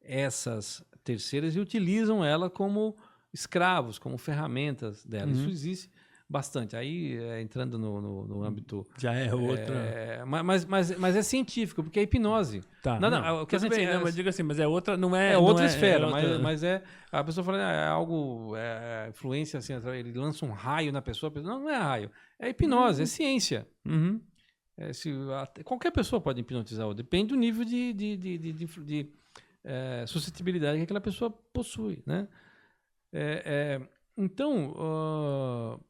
essas terceiras e utilizam ela como escravos, como ferramentas dela. Isso existe bastante. Aí, entrando no âmbito... Já é outra... Mas é científico, porque é hipnose. Tá, O que a tudo gente, bem, mas diga assim, mas é outra, não é... é não outra esfera, outra- mas a pessoa fala, é algo, influência assim, ele lança um raio na pessoa, não é raio, é hipnose, é ciência. Uhum. Qualquer pessoa pode hipnotizar outra, depende do nível de suscetibilidade que aquela pessoa possui, né? Então,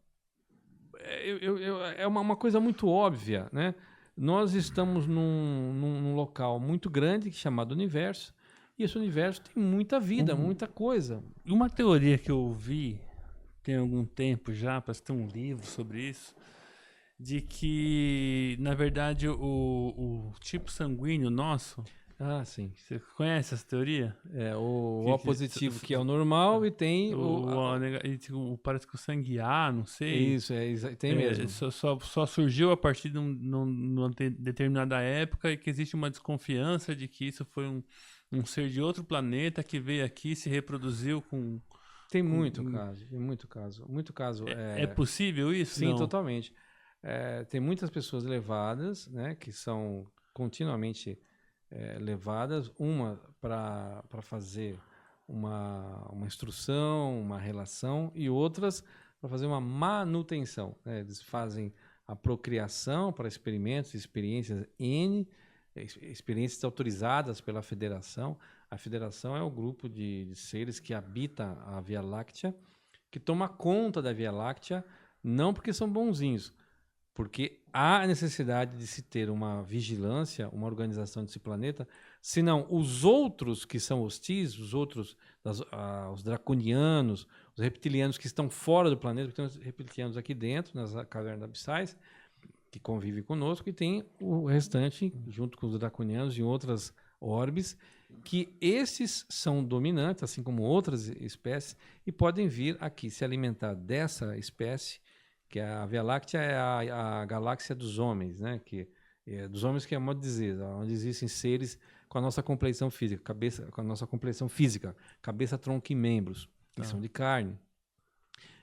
é uma coisa muito óbvia, né? Nós estamos num local muito grande chamado universo, e esse universo tem muita vida, muita coisa. Uma teoria que eu vi tem algum tempo já, parece ter um livro sobre isso, de que, na verdade, o tipo sanguíneo nosso, Ah, sim. você conhece essa teoria? O Que- O positivo, que é o normal, e tem Parece que o sangue A, não sei. Isso, tem mesmo. Só surgiu a partir de numa determinada época e que existe uma desconfiança de que isso foi um ser de outro planeta que veio aqui e se reproduziu com... Tem muito caso, tem muito caso. Muito caso. É possível isso? Sim, Não. totalmente. Tem muitas pessoas levadas, né, que são continuamente levadas, uma para fazer uma instrução, uma relação, e outras para fazer uma manutenção, né? Eles fazem a procriação para experimentos, experiências N, experiências autorizadas pela Federação. A Federação é o grupo de seres que habita a Via Láctea, que toma conta da Via Láctea, não porque são bonzinhos, porque há necessidade de se ter uma vigilância, uma organização desse planeta, senão os outros que são hostis, os draconianos, os reptilianos que estão fora do planeta, porque tem os reptilianos aqui dentro, nas cavernas abissais, que convivem conosco, e tem o restante, junto com os draconianos e outras orbes, que esses são dominantes, assim como outras espécies, e podem vir aqui se alimentar dessa espécie, que a Via Láctea é a galáxia dos homens, né? Dos homens, que é modo de dizer, onde existem seres com a nossa compleição física, cabeça, tronco e membros, que são de carne.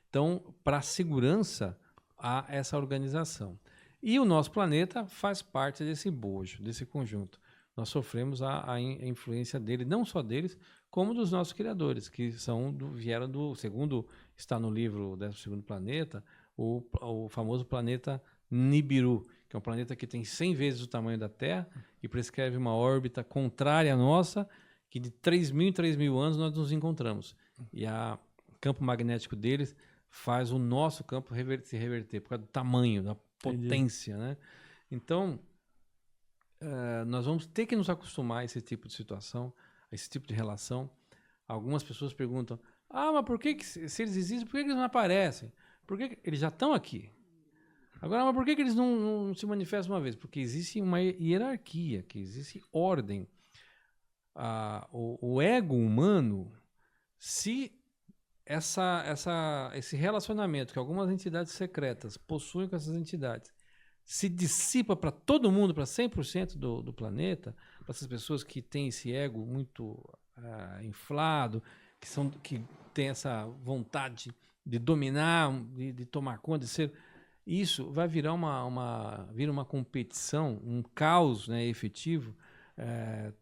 Então, para a segurança, há essa organização. E o nosso planeta faz parte desse bojo, desse conjunto. Nós sofremos a influência dele, não só deles, como dos nossos criadores, que vieram segundo está no livro 12º Planeta, o famoso planeta Nibiru, que é um planeta que tem 100 vezes o tamanho da Terra e prescreve uma órbita contrária à nossa, que de 3.000 em 3.000 anos nós nos encontramos. E campo magnético deles faz o nosso campo se reverter, por causa do tamanho, da potência, né? Então, nós vamos ter que nos acostumar a esse tipo de situação, a esse tipo de relação. Algumas pessoas perguntam, mas por que se eles existem, por que eles não aparecem? Por que eles já estão aqui? Agora, mas por que eles não se manifestam uma vez? Porque existe uma hierarquia, que existe ordem. O ego humano, se esse relacionamento que algumas entidades secretas possuem com essas entidades se dissipa para todo mundo, para 100% do planeta, para essas pessoas que têm esse ego muito inflado, que têm essa vontade de dominar, de tomar conta, de ser... Isso vai virar uma competição, um caos, né, efetivo,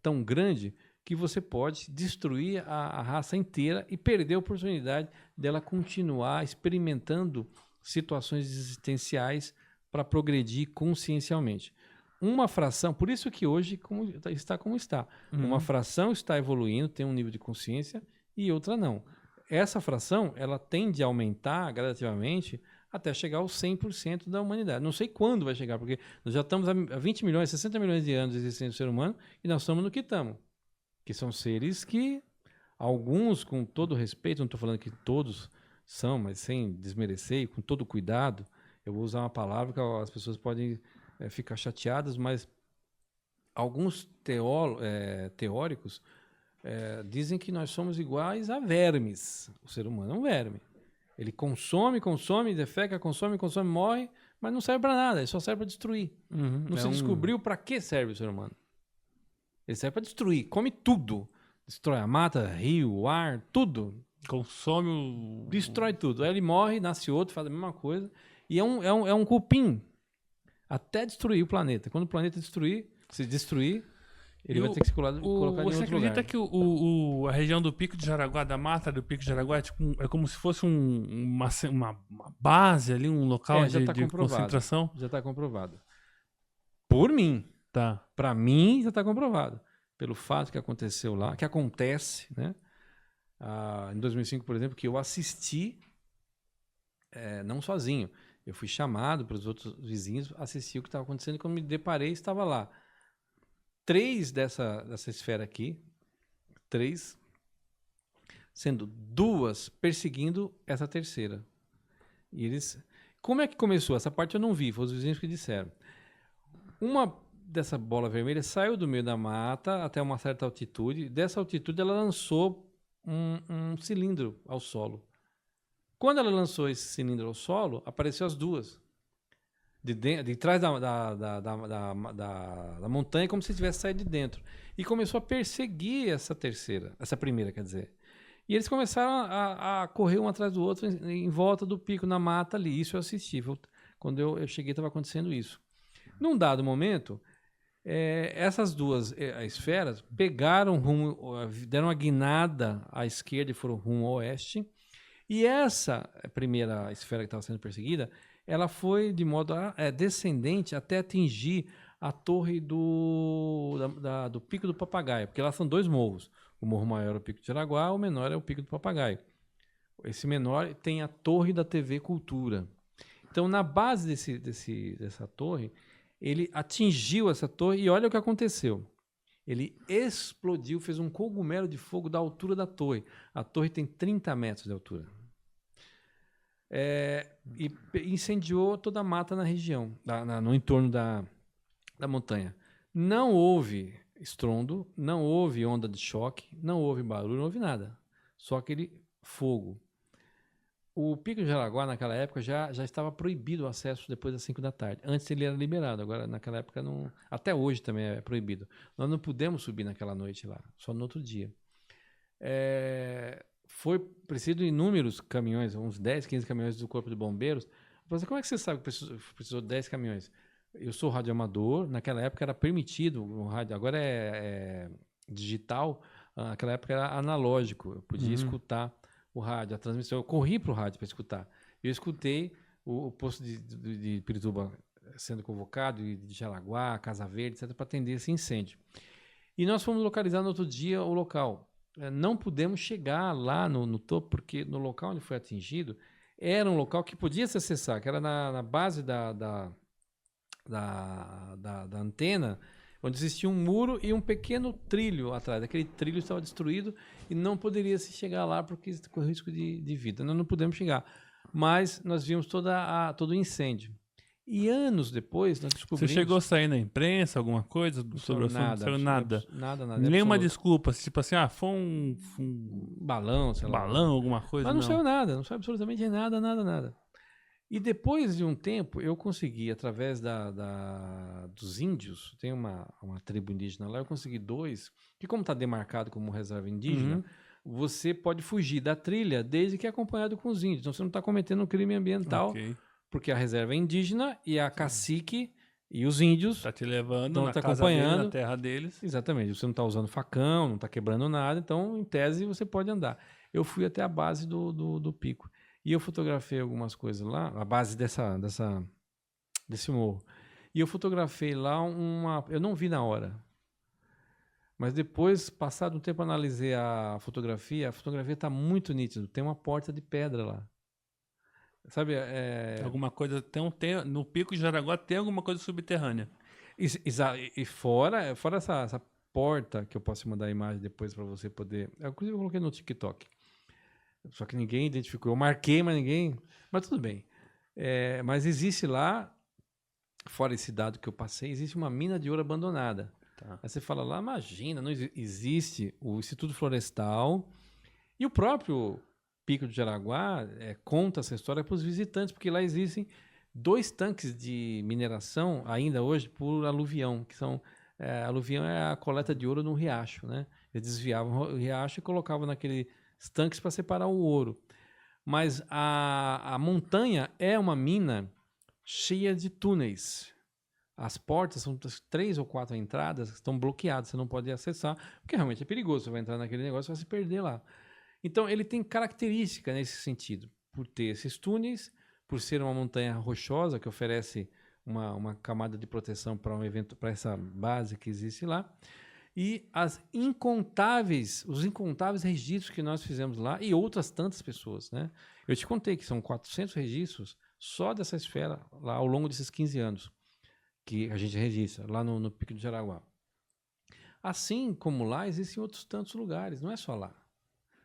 tão grande que você pode destruir a raça inteira e perder a oportunidade dela continuar experimentando situações existenciais para progredir consciencialmente. Uma fração, por isso que hoje está como está. Uma fração está evoluindo, tem um nível de consciência, e outra não. Essa fração, ela tende a aumentar gradativamente até chegar aos 100% da humanidade. Não sei quando vai chegar, porque nós já estamos há 20 milhões, 60 milhões de anos de existência do ser humano, e nós estamos no que estamos. Que são seres que, alguns, com todo respeito, não estou falando que todos são, mas sem desmerecer e com todo cuidado, eu vou usar uma palavra que as pessoas podem ficar chateadas, mas alguns teóricos dizem que nós somos iguais a vermes. O ser humano é um verme. Ele consome, defeca, consome, morre, mas não serve para nada, ele só serve para destruir. Não se descobriu para que serve o ser humano. Ele serve para destruir, come tudo. Destrói a mata, rio, o ar, tudo. Consome o... Destrói tudo. Aí ele morre, nasce outro, faz a mesma coisa. E é um cupim até destruir o planeta. Quando o planeta se destruir, ele vai ter que se colocar em outro lugar. Você acredita que a região do Pico de Jaraguá, da mata do Pico de Jaraguá, é como se fosse uma base ali, um local de concentração? Já está comprovado. Por mim. Tá. Para mim, já está comprovado. Pelo fato que aconteceu lá, que acontece, né? Em 2005, por exemplo, que eu assisti, não sozinho. Eu fui chamado pelos outros vizinhos, assisti o que estava acontecendo, e quando me deparei, estava lá 3 dessa esfera aqui, 3, sendo 2 perseguindo essa terceira. E eles... Como é que começou? Essa parte eu não vi, foram os vizinhos que disseram. Uma dessa bola vermelha saiu do meio da mata até uma certa altitude. Dessa altitude, ela lançou um cilindro ao solo. Quando ela lançou esse cilindro ao solo, apareceu as 2. De trás da montanha, como se tivesse saído de dentro. E começou a perseguir essa primeira, quer dizer. E eles começaram a correr um atrás do outro em volta do pico, na mata ali. Isso eu assisti. Quando eu cheguei, estava acontecendo isso. Num dado momento, essas 2 esferas pegaram rumo, deram uma guinada à esquerda e foram rumo ao oeste. E essa primeira esfera que estava sendo perseguida, ela foi de modo descendente até atingir a torre do Pico do Papagaio, porque lá são 2 morros. O morro maior é o Pico de Jaraguá, o menor é o Pico do Papagaio. Esse menor tem a torre da TV Cultura. Então, na base dessa torre, ele atingiu essa torre e olha o que aconteceu. Ele explodiu, fez um cogumelo de fogo da altura da torre. A torre tem 30 metros de altura. E incendiou toda a mata na região, no entorno da montanha. Não houve estrondo, não houve onda de choque, não houve barulho, não houve nada. Só aquele fogo. O Pico de Jaraguá, naquela época, já estava proibido o acesso depois das 5 da tarde. Antes ele era liberado, agora naquela época não. Até hoje também é proibido. Nós não pudemos subir naquela noite lá, só no outro dia. Foi preciso inúmeros caminhões, uns 10, 15 caminhões do Corpo de Bombeiros. Mas como é que você sabe que precisou de 10 caminhões? Eu sou radioamador, naquela época era permitido o rádio, agora é digital, naquela época era analógico, eu podia escutar o rádio, a transmissão. Eu corri para o rádio para escutar. Eu escutei o posto de Pirituba sendo convocado, de Jaraguá, Casa Verde, etc., para atender esse incêndio. E nós fomos localizar no outro dia o local. não pudemos chegar lá no topo, porque no local onde foi atingido era um local que podia se acessar, que era na base da antena, onde existia um muro e um pequeno trilho atrás. Aquele trilho estava destruído e não poderia se chegar lá porque corria risco de vida. Nós não pudemos chegar. Mas nós vimos todo o incêndio. E anos depois nós Você descobrimos... chegou a sair na imprensa, alguma coisa sobre o assunto? Não saiu nada. Nada. Nenhuma absoluto. desculpa, tipo assim, foi um Balão, sei lá. balão, alguma coisa, Mas não não. saiu nada, não saiu absolutamente nada. E depois de um tempo, eu consegui, através dos índios, tem uma tribo indígena lá, eu consegui 2, que como está demarcado como reserva indígena, você pode fugir da trilha desde que é acompanhado com os índios. Então você não está cometendo um crime ambiental, Ok. porque a reserva é indígena e a cacique e os índios Tá te levando Então, na tá casa deles, acompanhando. na terra deles. Exatamente. Você não está usando facão, não está quebrando nada, então, em tese, você pode andar. Eu fui até a base do pico. E eu fotografei algumas coisas lá, a base desse morro. E eu fotografei lá Eu não vi na hora. Mas depois, passado um tempo, analisei a fotografia está muito nítida. Tem uma porta de pedra lá. Sabe, Alguma coisa. No Pico de Jaraguá tem alguma coisa subterrânea. E fora essa porta, que eu posso mandar a imagem depois para você poder... Inclusive eu coloquei no TikTok. Só que ninguém identificou. Eu marquei, mas ninguém... Mas tudo bem. Mas existe lá, fora esse dado que eu passei, existe uma mina de ouro abandonada. Tá. Aí você fala lá, imagina, não existe o Instituto Florestal e o próprio Pico de Jaraguá conta essa história para os visitantes, porque lá existem 2 tanques de mineração ainda hoje por aluvião, que são... aluvião é a coleta de ouro num riacho, né? Eles desviavam o riacho e colocavam naqueles tanques para separar o ouro. Mas a montanha é uma mina cheia de túneis. As portas são 3 ou 4 entradas que estão bloqueadas, você não pode acessar, porque realmente é perigoso. Você vai entrar naquele negócio e vai se perder lá. Então, ele tem característica nesse sentido, por ter esses túneis, por ser uma montanha rochosa que oferece uma camada de proteção para um evento, para essa base que existe lá, e os incontáveis registros que nós fizemos lá e outras tantas pessoas, né? Eu te contei que são 400 registros só dessa esfera lá ao longo desses 15 anos que a gente registra lá no Pico de Jaraguá. Assim como lá, existem outros tantos lugares, não é só lá.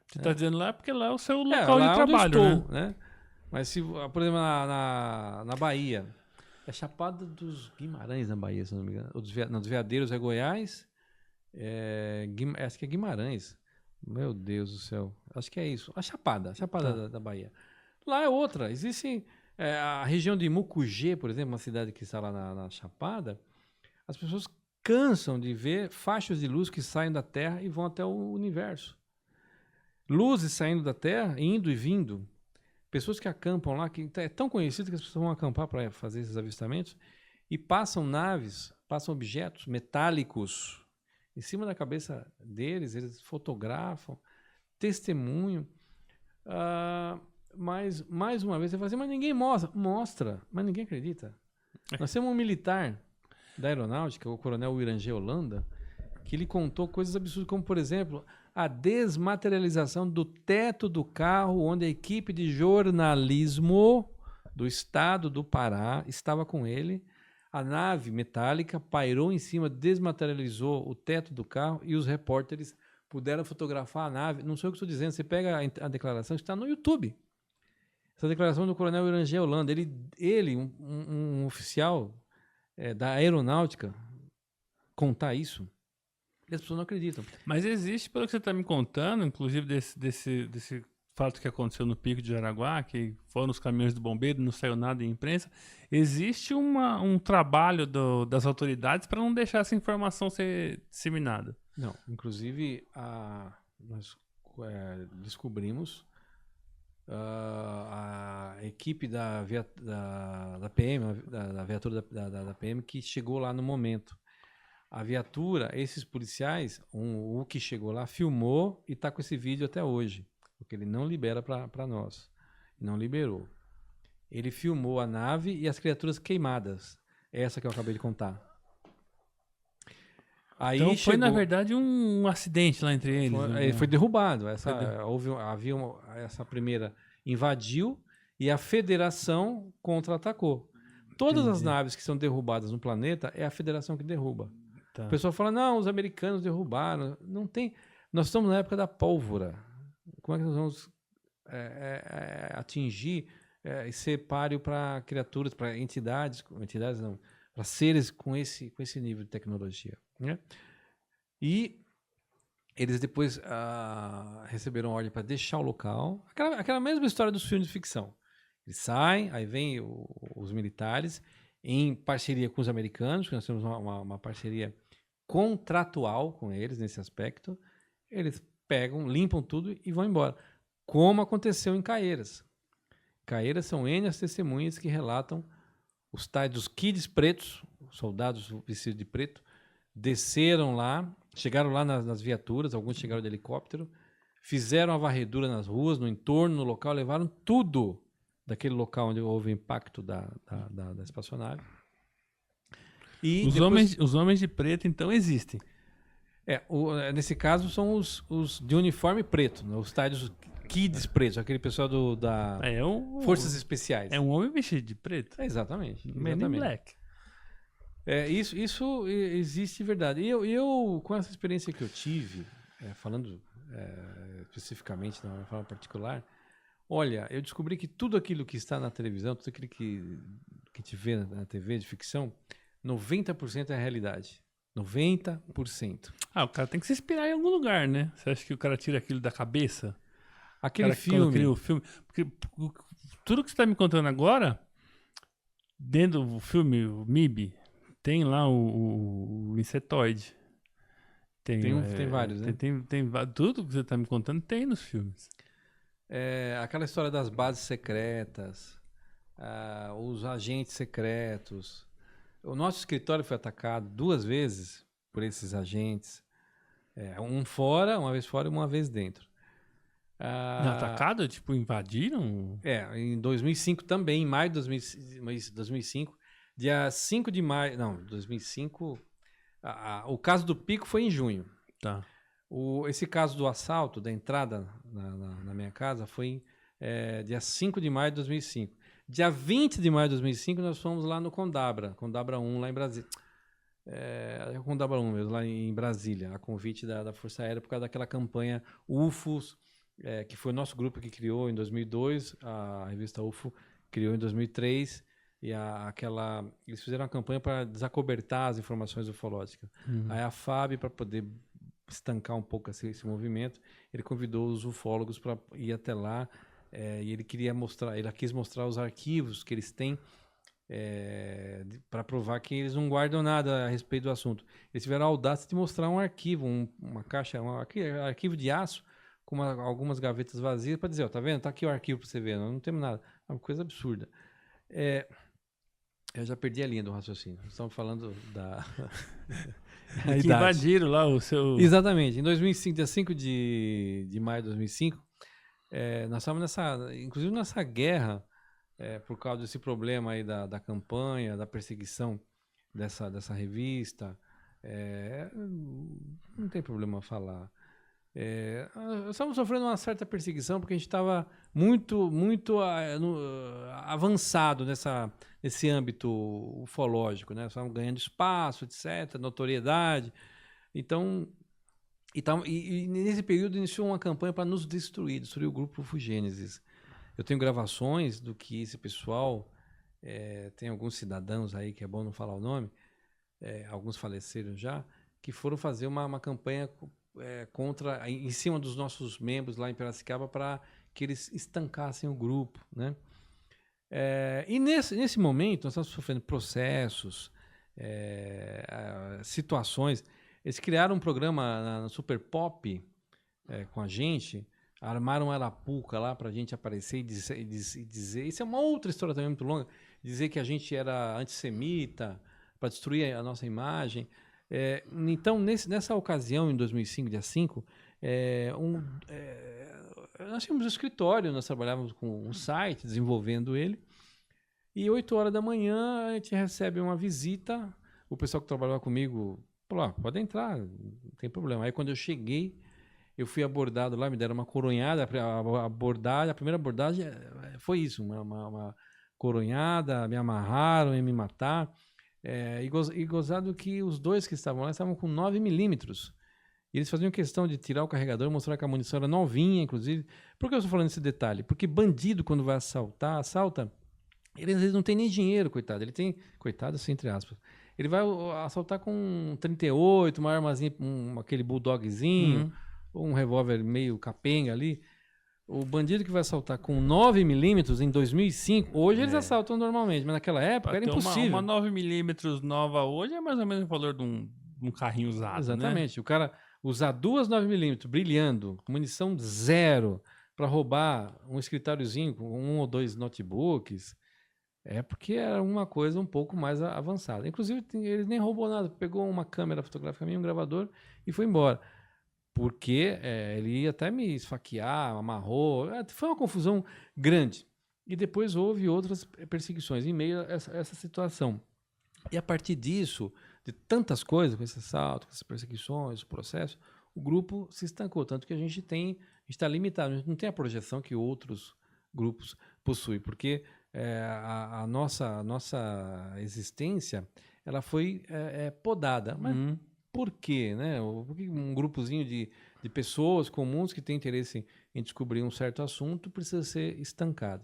Você está dizendo lá porque lá é o seu local lá de trabalho, onde eu estou, né? né? Mas, por exemplo, na Bahia, é Chapada dos Guimarães, na Bahia, se não me engano. Dos Veadeiros é Goiás, acho que é Guimarães. Meu Deus do céu. Acho que é isso. A Chapada da Bahia. Lá é outra. Existe a região de Mucugê, por exemplo, uma cidade que está lá na Chapada. As pessoas cansam de ver faixas de luz que saem da Terra e vão até o universo. Luzes saindo da Terra, indo e vindo. Pessoas que acampam lá, que é tão conhecido que as pessoas vão acampar para fazer esses avistamentos e passam naves, passam objetos metálicos em cima da cabeça deles, eles fotografam, testemunham. Mas, mais uma vez, você fala assim, mas ninguém mostra, mas ninguém acredita. Nós temos um militar da aeronáutica, o coronel Irangê Holanda, que ele contou coisas absurdas, como, por exemplo, a desmaterialização do teto do carro onde a equipe de jornalismo do estado do Pará estava com ele. A nave metálica pairou em cima, desmaterializou o teto do carro e os repórteres puderam fotografar a nave. Não sei o que estou dizendo, você pega a declaração que está no YouTube. Essa declaração do coronel Irangê Holanda, ele um oficial da aeronáutica, contar isso, e as pessoas não acreditam. Mas existe, pelo que você está me contando, inclusive desse fato que aconteceu no Pico de Jaraguá, que foram os caminhões do bombeiro, não saiu nada em imprensa, existe um trabalho das autoridades para não deixar essa informação ser disseminada. Não, inclusive nós descobrimos a equipe da PM, da viatura da PM que chegou lá no momento. A viatura, esses policiais, o que chegou lá, filmou e está com esse vídeo até hoje, porque ele não libera para nós. Não liberou. Ele filmou a nave e as criaturas queimadas. Essa que eu acabei de contar. Aí Então foi, chegou, na verdade, um acidente lá entre eles. foi, né? ele foi derrubado. Essa primeira invadiu e a federação contra-atacou. Todas as Entendi. naves que são derrubadas no planeta é a federação que derruba. Tá. O pessoal fala, não, os americanos derrubaram. Não tem. Nós estamos na época da pólvora. Como é que nós vamos atingir e ser páreo para criaturas, para entidades não, para seres com esse nível de tecnologia, né? E eles depois receberam ordem para deixar o local. Aquela mesma história dos filmes de ficção. Eles saem, aí vem os militares, em parceria com os americanos, que nós temos uma parceria contratual com eles nesse aspecto. Eles pegam, limpam tudo e vão embora. Como aconteceu em Caeiras. Caeiras são N as testemunhas que relatam os tais dos kids pretos, soldados vestidos de preto, desceram lá, chegaram lá nas viaturas, alguns chegaram de helicóptero, fizeram a varredura nas ruas, no entorno, no local, levaram tudo daquele local onde houve o impacto da espaçonave. E Os homens de preto, então, existem. nesse caso são os de uniforme preto, né? Os tais dos kids pretos, aquele pessoal da Forças Especiais. É um homem vestido de preto. Exatamente. Men in exatamente. Black. Isso existe de verdade. E eu, com essa experiência que eu tive, falando especificamente, de uma forma particular, olha, eu descobri que tudo aquilo que está na televisão, tudo aquilo que te vê na TV de ficção, 90% é a realidade. 90%. O cara tem que se inspirar em algum lugar, né? Você acha que o cara tira aquilo da cabeça? Aquele Cara, quando cria filme. o filme. Porque tudo que você está me contando agora, dentro do filme, o MIB, tem lá o insetoide. Tem vários, né? Tudo que você está me contando tem nos filmes. Aquela história das bases secretas, os agentes secretos. O nosso escritório foi atacado 2 vezes por esses agentes. Uma vez fora e uma vez dentro. Atacado? Tipo, invadiram? Em 2005 também, em maio de 2005, dia 5 de maio, não, 2005, o caso do Pico foi em junho. Tá. Esse caso do assalto, da entrada na minha casa, foi dia 5 de maio de 2005. Dia 20 de maio de 2005, nós fomos lá no Condabra 1, lá em Brasília. O Condabra 1 mesmo, lá em Brasília, a convite da Força Aérea, por causa daquela campanha UFOS, que foi o nosso grupo que criou em 2002, a revista UFO criou em 2003, e eles fizeram uma campanha para desacobertar as informações ufológicas. Aí a FAB, para poder estancar um pouco esse movimento, ele convidou os ufólogos para ir até lá, e ele quis mostrar os arquivos que eles têm para provar que eles não guardam nada a respeito do assunto. Eles tiveram a audácia de mostrar um arquivo, uma caixa, arquivo de aço, com algumas gavetas vazias, para dizer, tá vendo? Tá aqui o arquivo para você ver, não temos nada. É uma coisa absurda. Eu já perdi a linha do raciocínio. Estamos falando da Que invadiram lá o seu... Exatamente. Em 2005, dia 5 de maio de 2005, nós estávamos inclusive nessa guerra, por causa desse problema aí da campanha, da perseguição dessa revista. Não tem problema falar. Nós estávamos sofrendo uma certa perseguição porque a gente estava muito, muito avançado nesse âmbito ufológico, né? Estávamos ganhando espaço, etc., notoriedade. Então, e nesse período iniciou uma campanha para nos destruir o grupo UFO Gênesis. Eu tenho gravações do que esse pessoal, tem alguns cidadãos aí, que é bom não falar o nome, alguns faleceram já, que foram fazer uma campanha em cima dos nossos membros lá em Piracicaba para que eles estancassem o grupo, né? E nesse momento nós estamos sofrendo processos, situações. Eles criaram um programa na Super Pop com a gente, armaram uma arapuca lá para a gente aparecer e dizer, isso é uma outra história também muito longa, dizer que a gente era antissemita para destruir a nossa imagem. Então, nessa ocasião, em 2005, dia 5, nós tínhamos um escritório, nós trabalhávamos com um site, desenvolvendo ele, e 8 horas da manhã a gente recebe uma visita, o pessoal que trabalhava comigo Falou, pode entrar, não tem problema. Aí quando eu cheguei, eu fui abordado lá, me deram uma coronhada, a primeira abordagem foi isso, uma coronhada, me amarraram, iam me matar. E gozado que os dois que estavam lá estavam com 9 mm. E eles faziam questão de tirar o carregador, mostrar que a munição era novinha, inclusive. Por que eu estou falando esse detalhe? Porque bandido, quando vai assalta, ele às vezes não tem nem dinheiro, coitado. Ele tem, coitado assim, entre aspas. Ele vai assaltar com um 38, uma armazinha, aquele bulldogzinho, um revólver meio capenga ali. O bandido que vai assaltar com 9 mm em 2005, hoje eles assaltam normalmente, mas naquela época era impossível. Uma 9 mm nova hoje é mais ou menos o valor de um carrinho usado, Exatamente. né? O cara usar 2 9 mm brilhando, com munição zero, para roubar um escritóriozinho com 1 ou 2 notebooks, é porque era uma coisa um pouco mais avançada. Inclusive, ele nem roubou nada, pegou uma câmera fotográfica minha, um gravador e foi embora. Porque ele ia até me esfaquear, amarrou. Foi uma confusão grande. E depois houve outras perseguições em meio a essa situação. E a partir disso, de tantas coisas, com esse assalto, com essas perseguições, o processo, o grupo se estancou. Tanto que a gente está limitado, a gente não tem a projeção que outros grupos possuem. Porque a nossa existência ela foi podada. Mas por quê? Né? Porque um grupozinho de pessoas comuns que têm interesse em descobrir um certo assunto precisa ser estancado.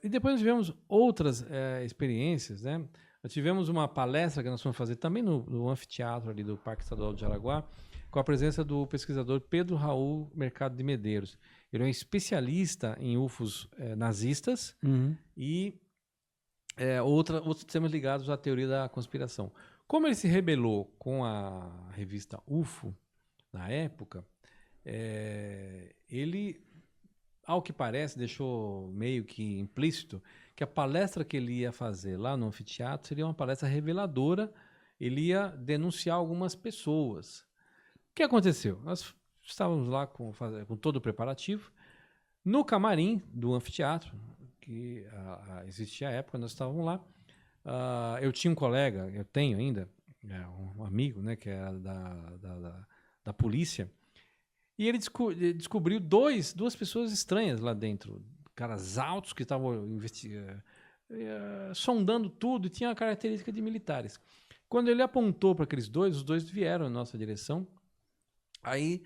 E depois nós tivemos outras experiências. Né? Nós tivemos uma palestra que nós fomos fazer também no anfiteatro ali do Parque Estadual de Jaraguá, com a presença do pesquisador Pedro Raul Mercado de Medeiros. Ele é um especialista em UFOs nazistas e outros temas ligados à teoria da conspiração. Como ele se rebelou com a revista UFO, na época, ele, ao que parece, deixou meio que implícito que a palestra que ele ia fazer lá no anfiteatro seria uma palestra reveladora, ele ia denunciar algumas pessoas. O que aconteceu? Nós estávamos lá com todo o preparativo, no camarim do anfiteatro, que existia à época, nós estávamos lá. Eu tinha um colega, eu tenho ainda, um amigo, né, que era da polícia, e ele descobriu duas pessoas estranhas lá dentro, caras altos que estavam sondando tudo e tinha a característica de militares. Quando ele apontou para aqueles os dois vieram em nossa direção, aí,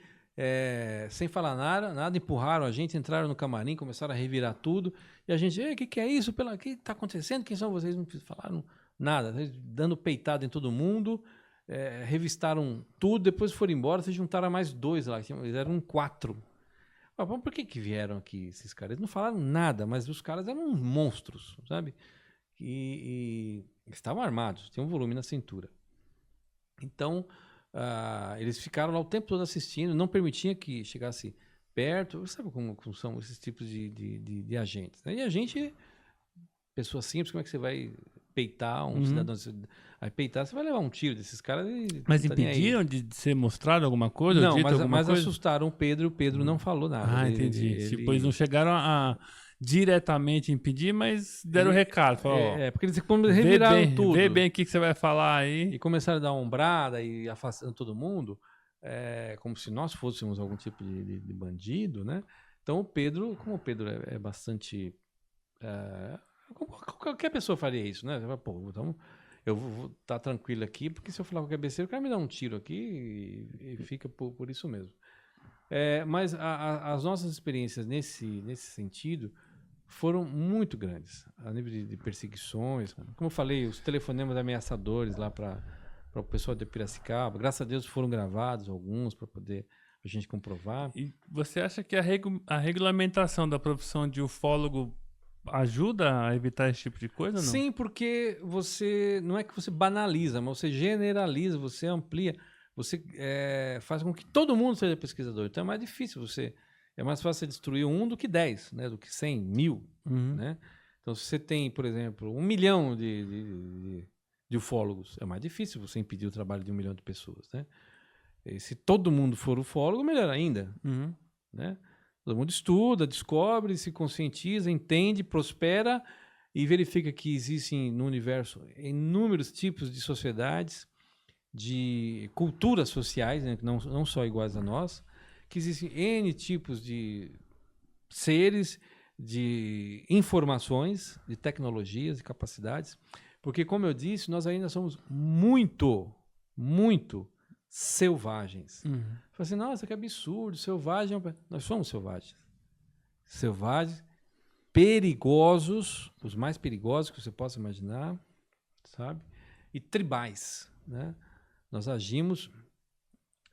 sem falar nada, empurraram a gente, entraram no camarim, começaram a revirar tudo, e a gente, o que é isso? O que está acontecendo? Quem são vocês? Não falaram nada, dando peitada em todo mundo, revistaram tudo, depois foram embora, se juntaram a mais 2 lá, eles eram 4. Por que vieram aqui esses caras? Eles não falaram nada, mas os caras eram monstros, sabe? E estavam armados, tinham um volume na cintura. Então, eles ficaram lá o tempo todo assistindo, não permitiam que chegasse perto. Sabe como são esses tipos de agentes? Né? E a gente, pessoa simples, como é que você vai peitar um cidadão? Aí peitar, você vai levar um tiro desses caras. Mas impediram de ser mostrado alguma coisa? Não, mas assustaram o Pedro. O Pedro não falou nada. Entendi. Eles não chegaram a diretamente impedir, mas deram o recado. Falou, porque eles reviraram tudo. Vê bem o que você vai falar aí. E começaram a dar uma ombrada e afastando todo mundo, como se nós fôssemos algum tipo de bandido, né? Então o Pedro, como o Pedro é bastante... qualquer pessoa faria isso, né? Então eu vou estar tranquilo aqui, porque se eu falar qualquer besteira, o cara me dá um tiro aqui e fica por isso mesmo. Mas as nossas experiências nesse sentido foram muito grandes, a nível de perseguições. Como eu falei, os telefonemas ameaçadores lá para o pessoal de Piracicaba, graças a Deus foram gravados alguns para poder a gente comprovar. E você acha que a regulamentação da profissão de ufólogo ajuda a evitar esse tipo de coisa, não? Sim, porque não é que você banaliza, mas você generaliza, você amplia, você faz com que todo mundo seja pesquisador. Então é mais difícil é mais fácil você destruir 1 do que 10, né? Do que 100, 1000, né? Então se você tem, por exemplo, 1 milhão de ufólogos, é mais difícil você impedir o trabalho de 1 milhão de pessoas, né? E se todo mundo for ufólogo, melhor ainda, né? Todo mundo estuda, descobre, se conscientiza, entende, prospera e verifica que existem no universo inúmeros tipos de sociedades de culturas sociais, né, não só iguais a nós, que existem N tipos de seres, de informações, de tecnologias e capacidades, porque, como eu disse, nós ainda somos muito, muito selvagens. Uhum. Fala assim, nossa, que absurdo, selvagem. Nós somos selvagens. Selvagens, perigosos, os mais perigosos que você possa imaginar, sabe? E tribais, né? Nós agimos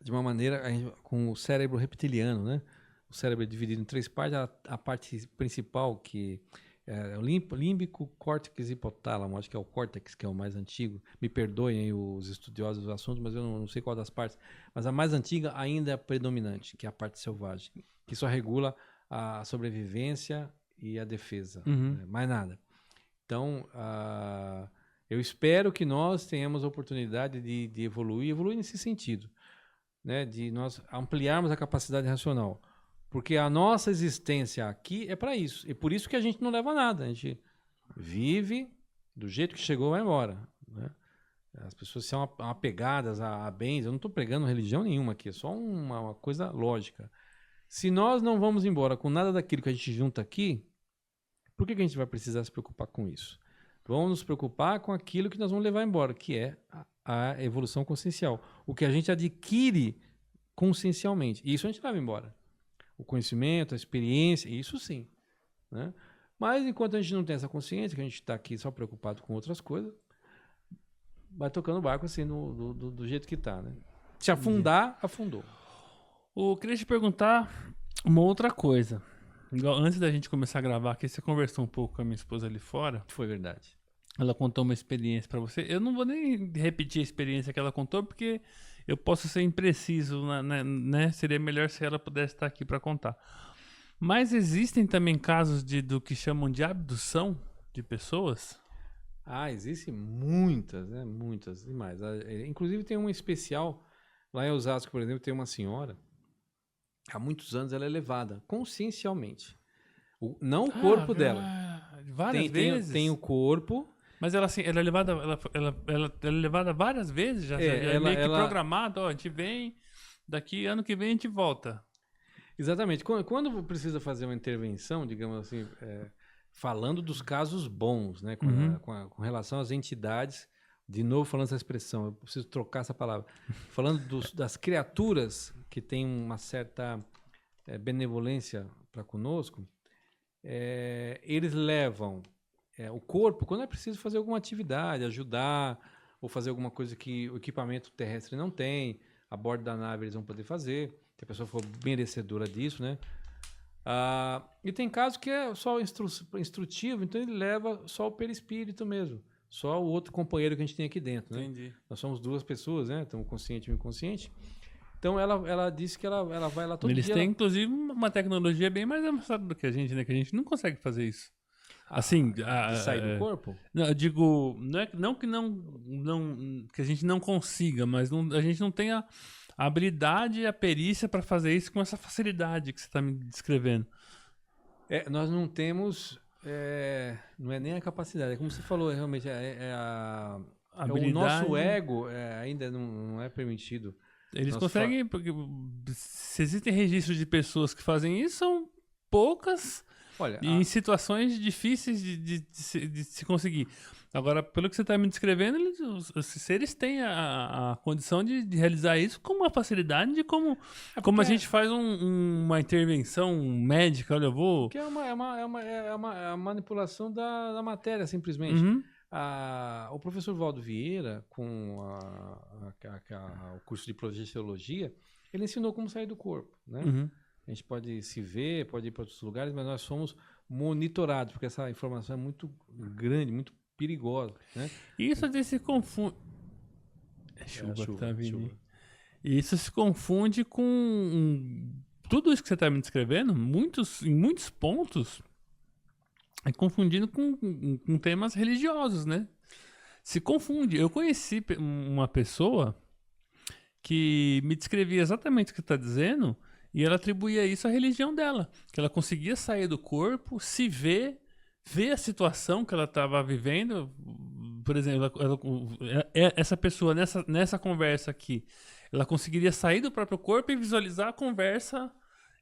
de uma maneira com o cérebro reptiliano, né? O cérebro é dividido em 3 partes. A parte principal, que é o límbico, córtex e hipotálamo, acho que é o córtex, que é o mais antigo. Me perdoem aí os estudiosos do assunto, mas eu não sei qual das partes. Mas a mais antiga ainda é a predominante, que é a parte selvagem, que só regula a sobrevivência e a defesa, né? Mais nada. Então, eu espero que nós tenhamos a oportunidade de evoluir nesse sentido, né? De nós ampliarmos a capacidade racional. Porque a nossa existência aqui é para isso. E por isso que a gente não leva nada. A gente vive do jeito que chegou, vai embora, né? As pessoas são apegadas a bens. Eu não estou pregando religião nenhuma aqui. É só uma coisa lógica. Se nós não vamos embora com nada daquilo que a gente junta aqui, por que a gente vai precisar se preocupar com isso? Vamos nos preocupar com aquilo que nós vamos levar embora, que é a evolução consciencial. O que a gente adquire consciencialmente. Isso a gente leva embora. O conhecimento, a experiência, isso sim, né? Mas enquanto a gente não tem essa consciência, que a gente está aqui só preocupado com outras coisas, vai tocando o barco assim do jeito que está, né? Se afundar, afundou. Eu queria te perguntar uma outra coisa. Igual, antes da gente começar a gravar aqui, você conversou um pouco com a minha esposa ali fora. Foi verdade. Ela contou uma experiência pra você. Eu não vou nem repetir a experiência que ela contou, porque eu posso ser impreciso, né? Seria melhor se ela pudesse estar aqui pra contar. Mas existem também casos do que chamam de abdução de pessoas? Existem muitas, né? Muitas, demais. Inclusive tem uma especial, lá em Osasco, por exemplo, tem uma senhora, há muitos anos ela é levada consciencialmente. Não o corpo dela. Várias vezes? Tem o corpo. Mas ela, assim, ela é levada várias vezes, já é meio que programado, ó, a gente vem, daqui ano que vem a gente volta. Exatamente. Quando precisa fazer uma intervenção, digamos assim, falando dos casos bons, né, com relação às entidades, de novo falando essa expressão, eu preciso trocar essa palavra, falando das criaturas que têm uma certa benevolência para conosco, eles levam o corpo quando é preciso fazer alguma atividade, ajudar, ou fazer alguma coisa que o equipamento terrestre não tem, a bordo da nave eles vão poder fazer, se a pessoa for merecedora disso, né? E tem casos que é só instrutivo, então ele leva só o perispírito mesmo, só o outro companheiro que a gente tem aqui dentro, né? Entendi. Nós somos 2 pessoas, né? Então, consciente e inconsciente. Então, ela disse que ela vai lá todo dia. Eles têm, inclusive, uma tecnologia bem mais avançada do que a gente, né? Que a gente não consegue fazer isso. Assim, de sair do corpo? Não, eu digo, não que que a gente não consiga, mas a gente não tem a habilidade e a perícia para fazer isso com essa facilidade que você está me descrevendo. Nós não temos, não é nem a capacidade, é como você falou, realmente, o nosso ego ainda não é permitido. Eles conseguem, porque se existem registros de pessoas que fazem isso, são poucas. Olha, em situações difíceis de se conseguir. Agora, pelo que você está me descrevendo, os seres têm a condição de realizar isso com uma facilidade de como a gente faz uma intervenção médica. Olha, eu vou... Que é uma manipulação da matéria, simplesmente. Uhum. O professor Valdo Vieira, com o curso de projeciologia, ele ensinou como sair do corpo, né? Uhum. A gente pode se ver, pode ir para outros lugares, mas nós somos monitorados, porque essa informação é muito grande, muito perigosa, né? Isso se confunde... chuva que tá vindo. Chuva. Isso se confunde com... Tudo isso que você está me descrevendo, em muitos pontos, é confundindo com temas religiosos, né? Se confunde. Eu conheci uma pessoa que me descrevia exatamente o que você está dizendo, e ela atribuía isso à religião dela, que ela conseguia sair do corpo, se ver a situação que ela estava vivendo, por exemplo, essa pessoa nessa conversa aqui, ela conseguiria sair do próprio corpo e visualizar a conversa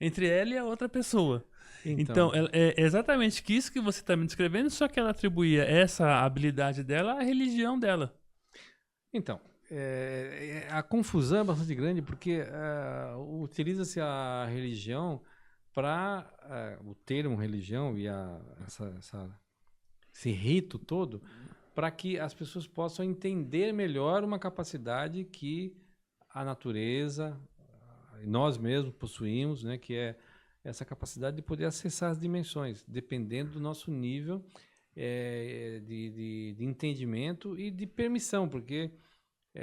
entre ela e a outra pessoa. Então, é exatamente isso que você está me descrevendo, só que ela atribuía essa habilidade dela à religião dela. Então, a confusão é bastante grande porque utiliza-se a religião para o termo religião e esse rito todo para que as pessoas possam entender melhor uma capacidade que a natureza e nós mesmos possuímos, né, que é essa capacidade de poder acessar as dimensões, dependendo do nosso nível de entendimento e de permissão, porque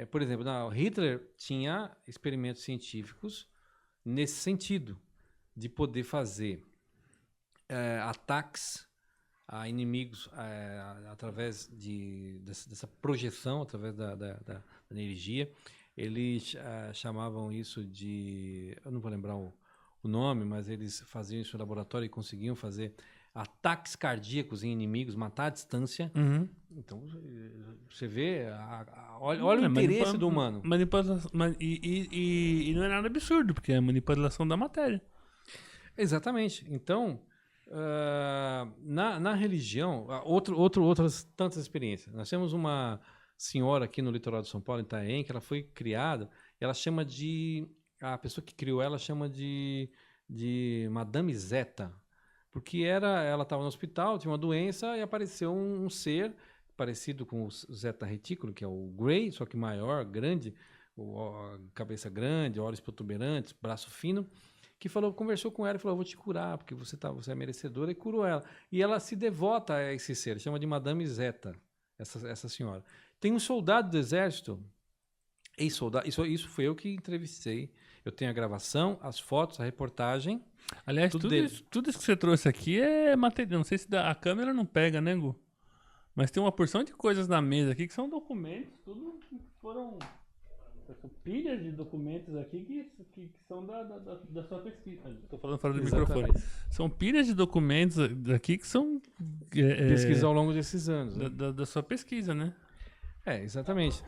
por exemplo, Hitler tinha experimentos científicos nesse sentido, de poder fazer ataques a inimigos através dessa projeção, através da energia. Eles chamavam isso de... Eu não vou lembrar o nome, mas eles faziam isso no laboratório e conseguiam fazer ataques cardíacos em inimigos, matar à distância. Uhum. Então, você vê, olha o interesse do humano. E não é nada absurdo, porque é manipulação da matéria. Exatamente. Então, na religião, outras tantas experiências. Nós temos uma senhora aqui no litoral de São Paulo, em Itaém, que ela foi criada, ela chama de... A pessoa que criou ela chama de Madame Zeta. Porque ela estava no hospital, tinha uma doença e apareceu um ser parecido com o Zeta Retículo, que é o Grey, só que maior, grande, cabeça grande, olhos protuberantes, braço fino, que conversou com ela e falou: eu vou te curar, porque você é merecedora, e curou ela. E ela se devota a esse ser, chama de Madame Zeta, essa senhora. Tem um soldado do exército, ex-soldado, isso foi eu que entrevistei. Eu tenho a gravação, as fotos, a reportagem. Aliás, tudo isso que você trouxe aqui é material. Não sei se a câmera não pega, né, Gu? Mas tem uma porção de coisas na mesa aqui que são documentos, tudo que foram pilhas de documentos aqui que são da sua pesquisa. Estou falando fora do microfone. São pilhas de documentos aqui que são... pesquisa ao longo desses anos. Né? Da sua pesquisa, né? Exatamente.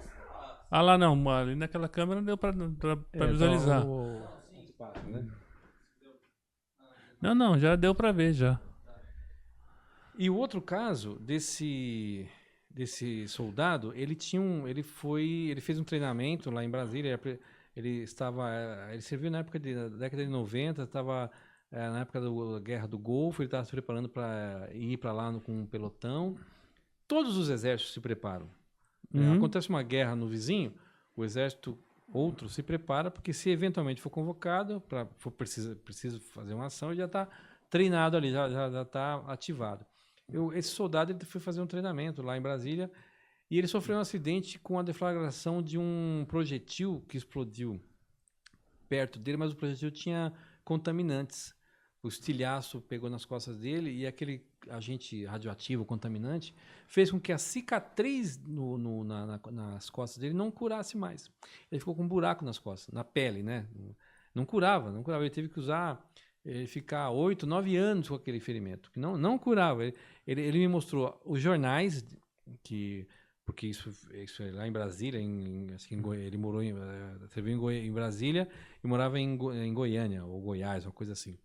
Ah lá não, ali naquela câmera deu para visualizar. Né? Não, já deu para ver já. E o outro caso desse soldado, ele fez um treinamento lá em Brasília. Ele serviu na época da década de 90, estava na época da Guerra do Golfo, ele estava se preparando para ir para lá com um pelotão. Todos os exércitos se preparam. Acontece uma guerra no vizinho, o exército outro se prepara, porque se eventualmente for convocado, preciso fazer uma ação, ele já está treinado ali, já está ativado. Esse soldado ele foi fazer um treinamento lá em Brasília e ele sofreu um acidente com a deflagração de um projetil que explodiu perto dele, mas o projetil tinha contaminantes. O estilhaço pegou nas costas dele e aquele agente radioativo contaminante fez com que a cicatriz nas costas dele não curasse mais. Ele ficou com um buraco nas costas, na pele, né? Não curava. Ele teve que ficar 8, 9 anos com aquele ferimento, que não curava. Ele me mostrou os jornais, porque isso é lá em Brasília, ele morou serviu em Brasília e morava em Goiânia, ou Goiás, uma coisa assim.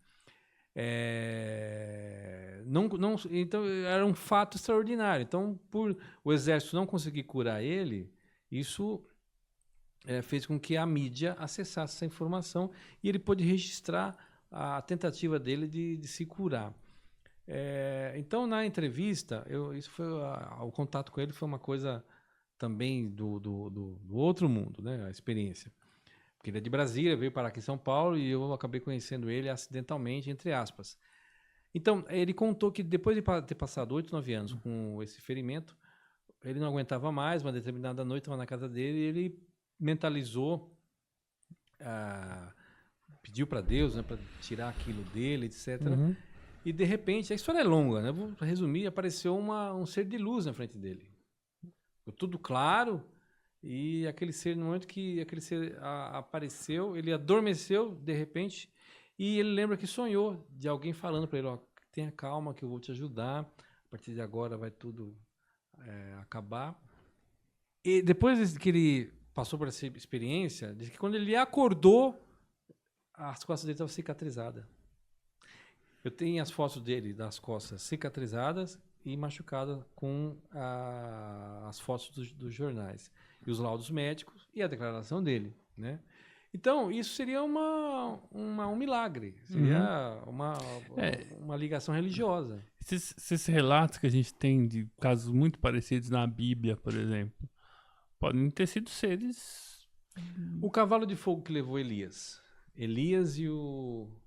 Então era um fato extraordinário. Então, por o exército não conseguir curar ele, isso fez com que a mídia acessasse essa informação e ele pôde registrar a tentativa dele de se curar. Então, na entrevista, o contato com ele foi uma coisa também do outro mundo, né? A experiência. Porque ele é de Brasília, veio parar aqui em São Paulo e eu acabei conhecendo ele acidentalmente, entre aspas. Então, ele contou que depois de ter passado 8, 9 anos com esse ferimento, ele não aguentava mais, uma determinada noite estava na casa dele e ele mentalizou, pediu para Deus, né, para tirar aquilo dele, etc. Uhum. E, de repente, a história é longa, né? Eu vou resumir, apareceu um ser de luz na frente dele. Ficou tudo claro. E aquele ser, no momento que aquele ser apareceu, ele adormeceu de repente e ele lembra que sonhou de alguém falando para ele: ó, tenha calma que eu vou te ajudar, a partir de agora vai tudo acabar. E depois que ele passou por essa experiência, diz que quando ele acordou, as costas dele estavam cicatrizadas. Eu tenho as fotos dele, das costas cicatrizadas e machucadas com as fotos dos jornais. E os laudos médicos e a declaração dele, né? Então, isso seria um milagre. Seria uma ligação religiosa. Esses relatos que a gente tem de casos muito parecidos na Bíblia, por exemplo, podem ter sido seres... O cavalo de fogo que levou Elias. Elias e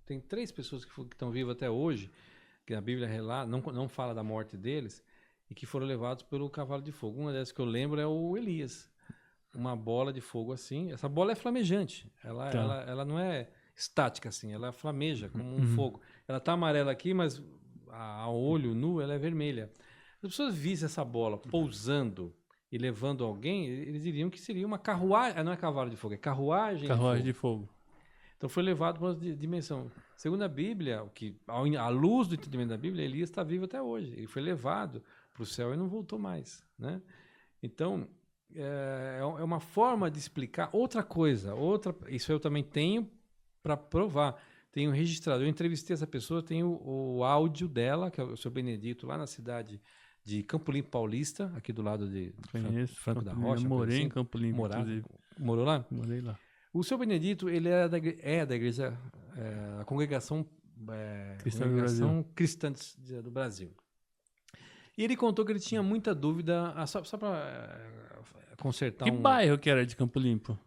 tem 3 pessoas que estão vivas até hoje, que a Bíblia relata, não fala da morte deles, e que foram levados pelo cavalo de fogo. Uma dessas que eu lembro é o Elias. Uma bola de fogo assim. Essa bola é flamejante. Ela não é estática assim, ela flameja como um fogo. Ela tá amarela aqui, mas a olho nu ela é vermelha. Se as pessoas vissem essa bola pousando e levando alguém, eles diriam que seria uma carruagem. Não é cavalo de fogo, é carruagem Carruagem de fogo. Então foi levado para uma dimensão. Segundo a Bíblia, à luz do entendimento da Bíblia, Elias está vivo até hoje. Ele foi levado para o céu e não voltou mais, né? Então, é uma forma de explicar outra coisa. Isso eu também tenho para provar. Tenho registrado. Eu entrevistei essa pessoa, tenho o áudio dela, que é o seu Benedito, lá na cidade de Campo Limpo Paulista, aqui do lado de Franco da Rocha. Eu morei em Campo Limpo, inclusive. Morou lá? Morei lá. O seu Benedito, ele é da igreja, a congregação cristã do Brasil. E ele contou que ele tinha muita dúvida, só para consertar Que bairro que era de Campo Limpo?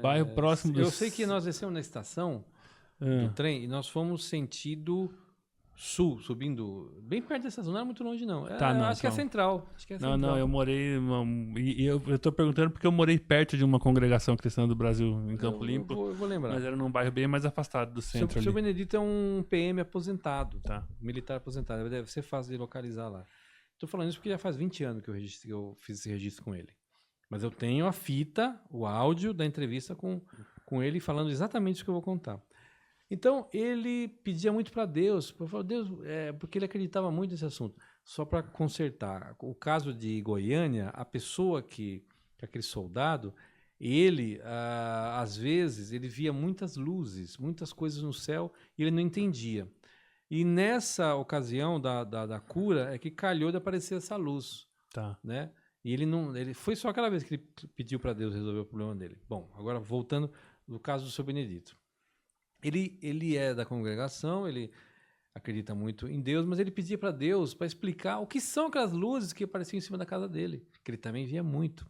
Bairro próximo do... Eu sei que nós descemos na estação do trem e nós fomos sentido sul, subindo bem perto dessa zona, não era muito longe não. Acho que é central. Não, eu morei... Eu tô perguntando porque eu morei perto de uma congregação cristã do Brasil, em Campo Limpo. Eu vou lembrar. Mas era num bairro bem mais afastado do centro. O seu Benedito é um PM aposentado, tá? Militar aposentado. Deve ser fácil de localizar lá. Estou falando isso porque já faz 20 anos que eu fiz esse registro com ele. Mas eu tenho a fita, o áudio da entrevista com ele falando exatamente isso que eu vou contar. Então, ele pedia muito para Deus, porque ele acreditava muito nesse assunto. Só para consertar, o caso de Goiânia, a pessoa aquele soldado, ele, às vezes, ele via muitas luzes, muitas coisas no céu, e ele não entendia. E nessa ocasião da cura, é que calhou de aparecer essa luz. Tá. Né? E ele foi só aquela vez que ele pediu para Deus resolver o problema dele. Bom, agora voltando no caso do seu Benedito. Ele é da congregação, ele acredita muito em Deus, mas ele pedia para Deus para explicar o que são aquelas luzes que apareciam em cima da casa dele, que ele também via muito.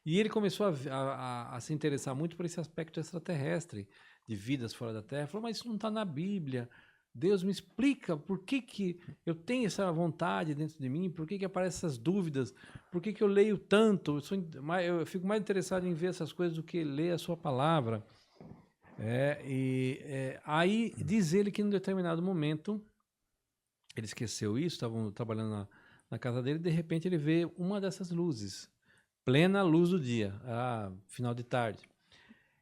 E ele começou a se interessar muito por esse aspecto extraterrestre, de vidas fora da Terra. Ele falou, mas isso não está na Bíblia. Deus me explica por que eu tenho essa vontade dentro de mim, por que aparecem essas dúvidas, por que eu leio tanto. Eu fico mais interessado em ver essas coisas do que ler a sua palavra. Aí diz ele que em um determinado momento ele esqueceu isso, estavam trabalhando na casa dele, e de repente ele vê uma dessas luzes, plena luz do dia, final de tarde.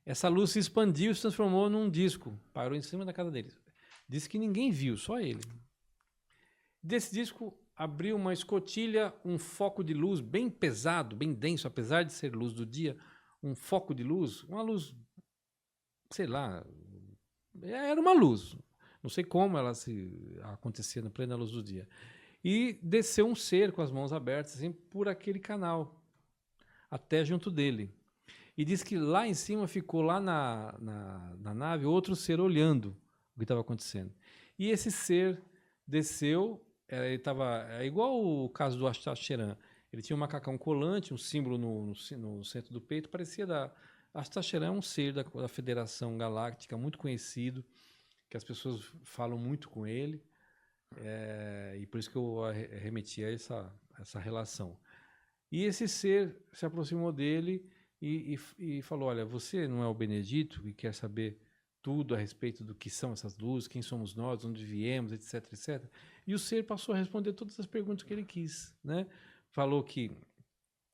Essa luz se expandiu e se transformou num disco, parou em cima da casa dele. Disse que ninguém viu, só ele. Desse disco abriu uma escotilha, um foco de luz bem pesado, bem denso, apesar de ser luz do dia, um foco de luz, uma luz, sei lá, era uma luz. Não sei como ela acontecia na plena luz do dia. E desceu um ser com as mãos abertas assim, por aquele canal, até junto dele. E diz que lá em cima ficou, lá na nave, outro ser olhando o que estava acontecendo. E esse ser desceu, ele estava igual o caso do Astacheran. Ele tinha um macacão colante, um símbolo no centro do peito, parecia Astacheran é um ser da Federação Galáctica, muito conhecido, que as pessoas falam muito com ele, e por isso que eu remeti a essa relação. E esse ser se aproximou dele e falou, olha, você não é o Benedito e quer saber tudo a respeito do que são essas luzes, quem somos nós, onde viemos, etc, etc. E o ser passou a responder todas as perguntas que ele quis, né? Falou que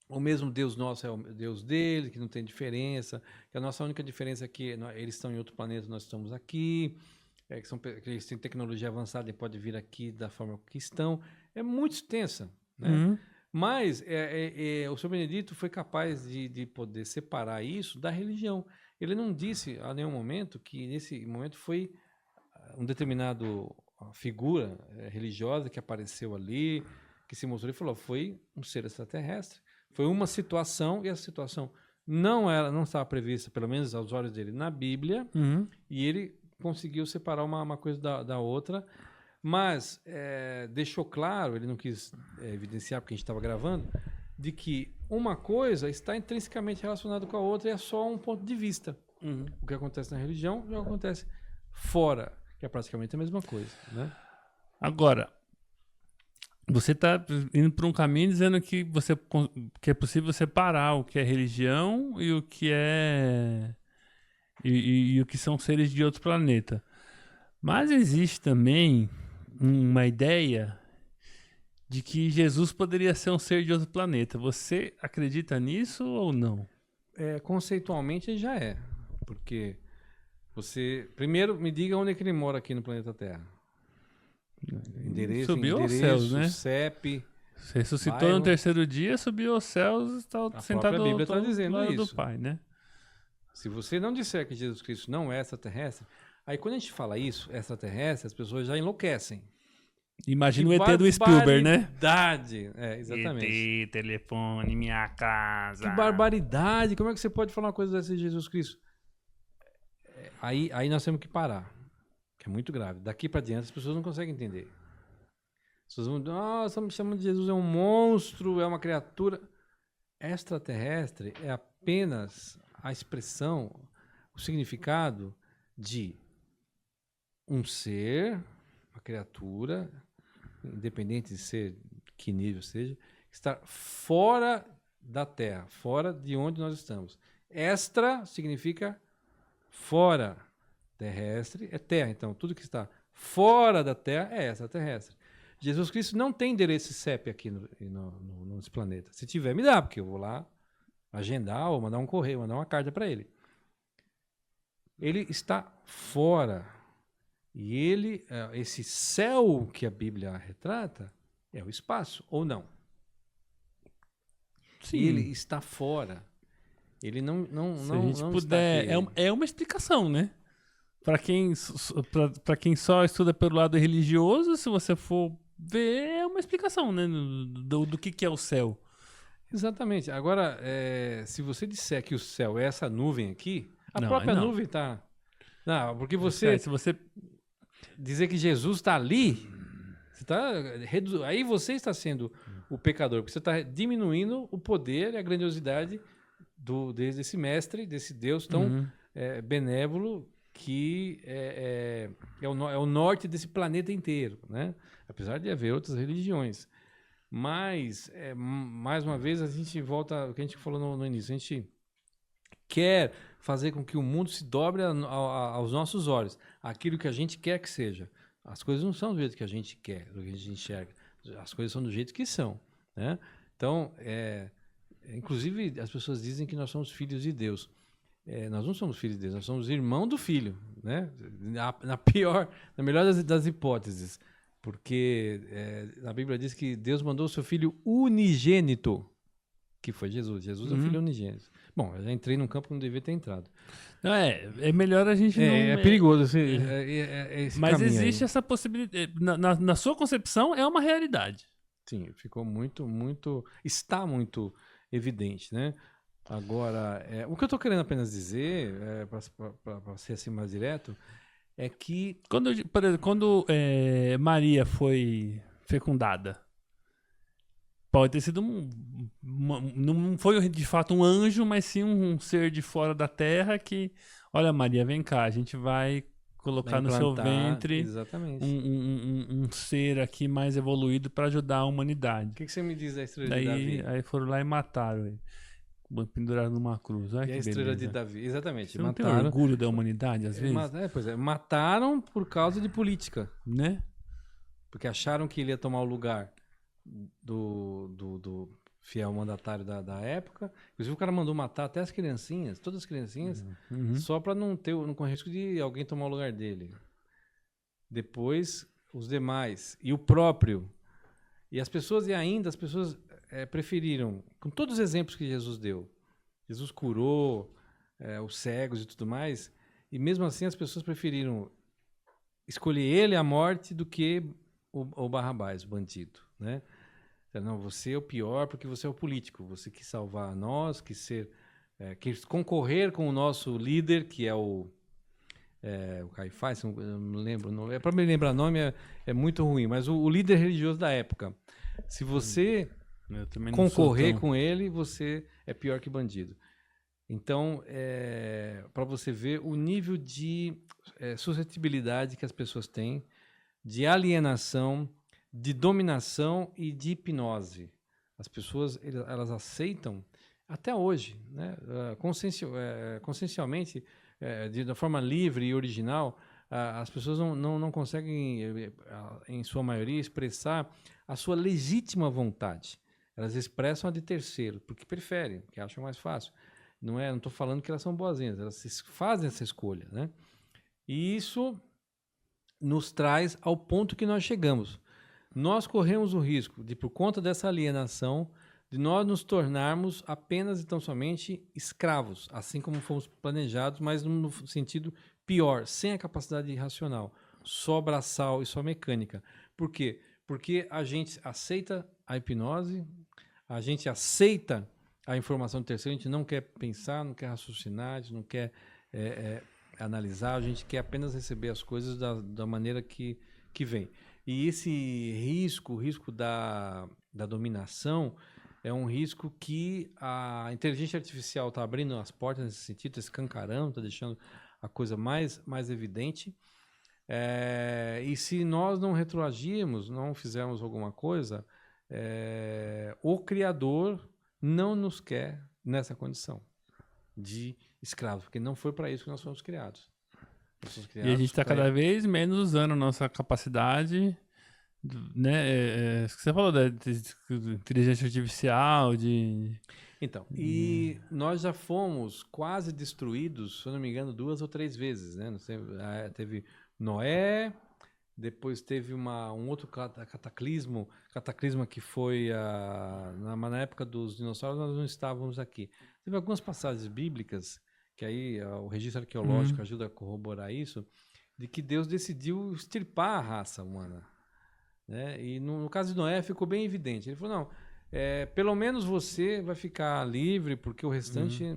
o mesmo Deus nosso é o Deus dele, que não tem diferença, que a nossa única diferença é que eles estão em outro planeta, nós estamos aqui, que eles têm tecnologia avançada e podem vir aqui da forma que estão. É muito extensa, né? Mas o senhor Benedito foi capaz de poder separar isso da religião. Ele não disse a nenhum momento que nesse momento foi um determinado figura religiosa que apareceu ali, que se mostrou e falou, foi um ser extraterrestre. Foi uma situação, e essa situação não estava prevista, pelo menos aos olhos dele, na Bíblia, e ele conseguiu separar uma coisa da outra, mas deixou claro, ele não quis evidenciar porque a gente estava gravando, de que uma coisa está intrinsecamente relacionada com a outra e é só um ponto de vista. O que acontece na religião já acontece fora, que é praticamente a mesma coisa, né? Agora, você está indo por um caminho dizendo que é possível separar o que é religião e o que é e o que são seres de outro planeta. Mas existe também uma ideia de que Jesus poderia ser um ser de outro planeta. Você acredita nisso ou não? Conceitualmente já é, porque você primeiro me diga onde é que ele mora aqui no planeta Terra. Subiu aos céus, né? CEP. Você ressuscitou bairro. no terceiro dia, subiu aos céus, está sentado própria Bíblia do está dizendo lado do isso. Pai, né? Se você não disser que Jesus Cristo não é extraterrestre, aí quando a gente fala isso, extraterrestre, as pessoas já enlouquecem. Imagina o ET do Spielberg, né? Barbaridade. Exatamente. ET, telefone, minha casa. Que barbaridade. Como é que você pode falar uma coisa dessa de Jesus Cristo? Aí nós temos que parar. Que é muito grave. Daqui para diante as pessoas não conseguem entender. As pessoas vão estamos chamando de Jesus é um monstro, é uma criatura. Extraterrestre é apenas a expressão, o significado de um ser, uma criatura, independente de ser que nível seja, estar fora da Terra, fora de onde nós estamos. Extra significa fora. Terrestre é terra. Então, tudo que está fora da Terra é extraterrestre. Jesus Cristo não tem endereço CEP aqui nesse planeta. Se tiver, me dá, porque eu vou lá agendar ou mandar um correio, mandar uma carta para ele. Ele está fora. E ele, esse céu que a Bíblia retrata, é o espaço, ou não? Sim. Ele está fora. Ele não Se a gente não puder, está aqui. é uma explicação, né? Para quem só estuda pelo lado religioso, se você for ver, é uma explicação, né? Do que é o céu. Exatamente. Agora, se você disser que o céu é essa nuvem aqui, a Não, própria não. nuvem está... Não, porque você Se você dizer que Jesus está ali, aí você está sendo o pecador, porque você está diminuindo o poder e a grandiosidade desse mestre, desse Deus tão benévolo, que é o norte desse planeta inteiro, né? Apesar de haver outras religiões. Mas, mais uma vez, a gente volta ao que a gente falou no início. A gente quer fazer com que o mundo se dobre aos nossos olhos. Aquilo que a gente quer que seja. As coisas não são do jeito que a gente quer, do que a gente enxerga. As coisas são do jeito que são, né? Então, inclusive, as pessoas dizem que nós somos filhos de Deus. Nós não somos filhos de Deus, nós somos irmão do filho, né? Na melhor das hipóteses, porque a Bíblia diz que Deus mandou o seu filho unigênito, que foi Jesus. Jesus é o filho unigênito. Bom, eu já entrei num campo que não devia ter entrado. Não, é melhor a gente não... É perigoso esse mas caminho existe aí. essa possibilidade. Na sua concepção, é uma realidade. Sim, ficou está muito evidente, né? Agora, o que eu estou querendo apenas dizer, para ser assim mais direto, é que... Por exemplo, quando Maria foi fecundada, pode ter sido não foi de fato um anjo, mas sim um ser de fora da terra que, olha, Maria, vem cá, a gente vai colocar no seu ventre exatamente. um ser aqui mais evoluído para ajudar a humanidade. O que você me diz da estrela de Davi? Aí foram lá e mataram ele. Penduraram numa cruz. Olha E que a estrela beleza. de Davi, exatamente. Você não tem Mataram. orgulho da humanidade, às vezes? Mataram por causa de política. Né? Porque acharam que ele ia tomar o lugar do fiel mandatário da época. Inclusive o cara mandou matar até as criancinhas, todas as criancinhas, só para não correr risco de alguém tomar o lugar dele. Depois, os demais. E o próprio. E as pessoas preferiram, com todos os exemplos que Jesus deu, Jesus curou os cegos e tudo mais, e mesmo assim as pessoas preferiram escolher ele a morte do que o Barrabás, o bandido, né? Não, você é o pior porque você é o político, você quis salvar nós, quis concorrer com o nosso líder, que é o Caifás, eu não lembro o nome. Para me lembrar o nome é muito ruim, mas o líder religioso da época. Se você Eu também não concorrer sou tão- com ele, você é pior que bandido. Então, para você ver o nível de suscetibilidade que as pessoas têm, de alienação, de dominação e de hipnose. As pessoas elas aceitam até hoje, né? Consciencialmente, da forma livre e original, as pessoas não conseguem, em sua maioria, expressar a sua legítima vontade. Elas expressam a de terceiro, porque preferem, porque acham mais fácil. Não estou falando que elas são boazinhas, elas fazem essa escolha, né? E isso nos traz ao ponto que nós chegamos. Nós corremos o risco de, por conta dessa alienação, de nós nos tornarmos apenas e tão somente escravos, assim como fomos planejados, mas no sentido pior, sem a capacidade racional, só braçal e só mecânica. Por quê? Porque a gente aceita a hipnose, a gente aceita a informação do terceiro, a gente não quer pensar, não quer raciocinar, a gente não quer analisar, a gente quer apenas receber as coisas da maneira que vem. E esse risco, o risco da dominação, é um risco que a inteligência artificial está abrindo as portas nesse sentido, está escancarando, está deixando a coisa mais evidente. E se nós não retroagirmos, não fizermos alguma coisa, o Criador não nos quer nessa condição de escravos, porque não foi para isso que nós fomos criados. E a gente está cada vez menos usando a nossa capacidade, né? Isso que você falou de inteligência artificial, Então, e nós já fomos quase destruídos, se eu não me engano, 2 ou 3 vezes, né? Teve Noé, depois teve um outro cataclisma que foi na época dos dinossauros, nós não estávamos aqui. Teve algumas passagens bíblicas, que aí o registro arqueológico ajuda a corroborar isso, de que Deus decidiu extirpar a raça humana, né? E no caso de Noé ficou bem evidente. Ele falou, não, pelo menos você vai ficar livre, porque o restante,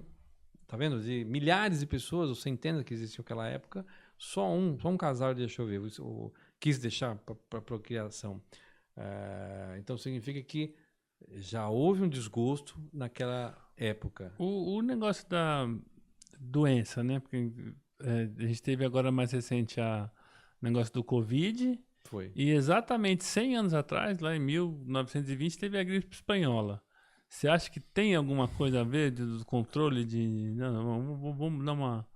tá vendo, de milhares de pessoas, ou centenas que existiam naquela época, só um casal deixou vivo, quis deixar para procriação. Então significa que já houve um desgosto naquela época. O negócio da doença, né? Porque a gente teve agora mais recente o negócio do Covid. Foi. E exatamente 100 anos atrás, lá em 1920, teve a gripe espanhola. Você acha que tem alguma coisa a ver do controle de... Não, vamos dar uma...